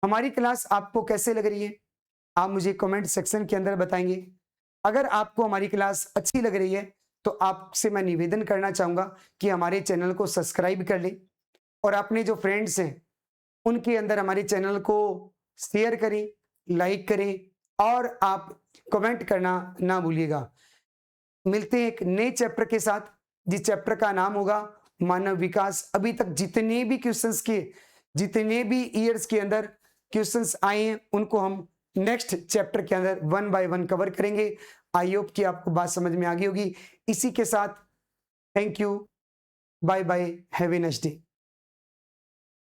हमारी क्लास आपको कैसे लग रही है, आप मुझे कमेंट सेक्शन के अंदर बताएंगे। अगर आपको हमारी क्लास अच्छी लग रही है तो आपसे मैं निवेदन करना चाहूंगा कि हमारे चैनल को सब्सक्राइब कर लें और अपने जो फ्रेंड्स हैं उनके अंदर हमारे चैनल को शेयर करें, लाइक करें और आप कमेंट करना ना भूलिएगा। मिलते हैं एक नए चैप्टर के साथ, जिस चैप्टर का नाम होगा मानव विकास। अभी तक जितने भी क्वेश्चंस के, जितने भी ईयर्स के अंदर क्वेश्चंस आए हैं उनको हम नेक्स्ट चैप्टर के अंदर 1 बाय 1 कवर करेंगे। आई होप कि आपको बात समझ में आ गई होगी। इसी के साथ thank you, bye bye, have a nice day.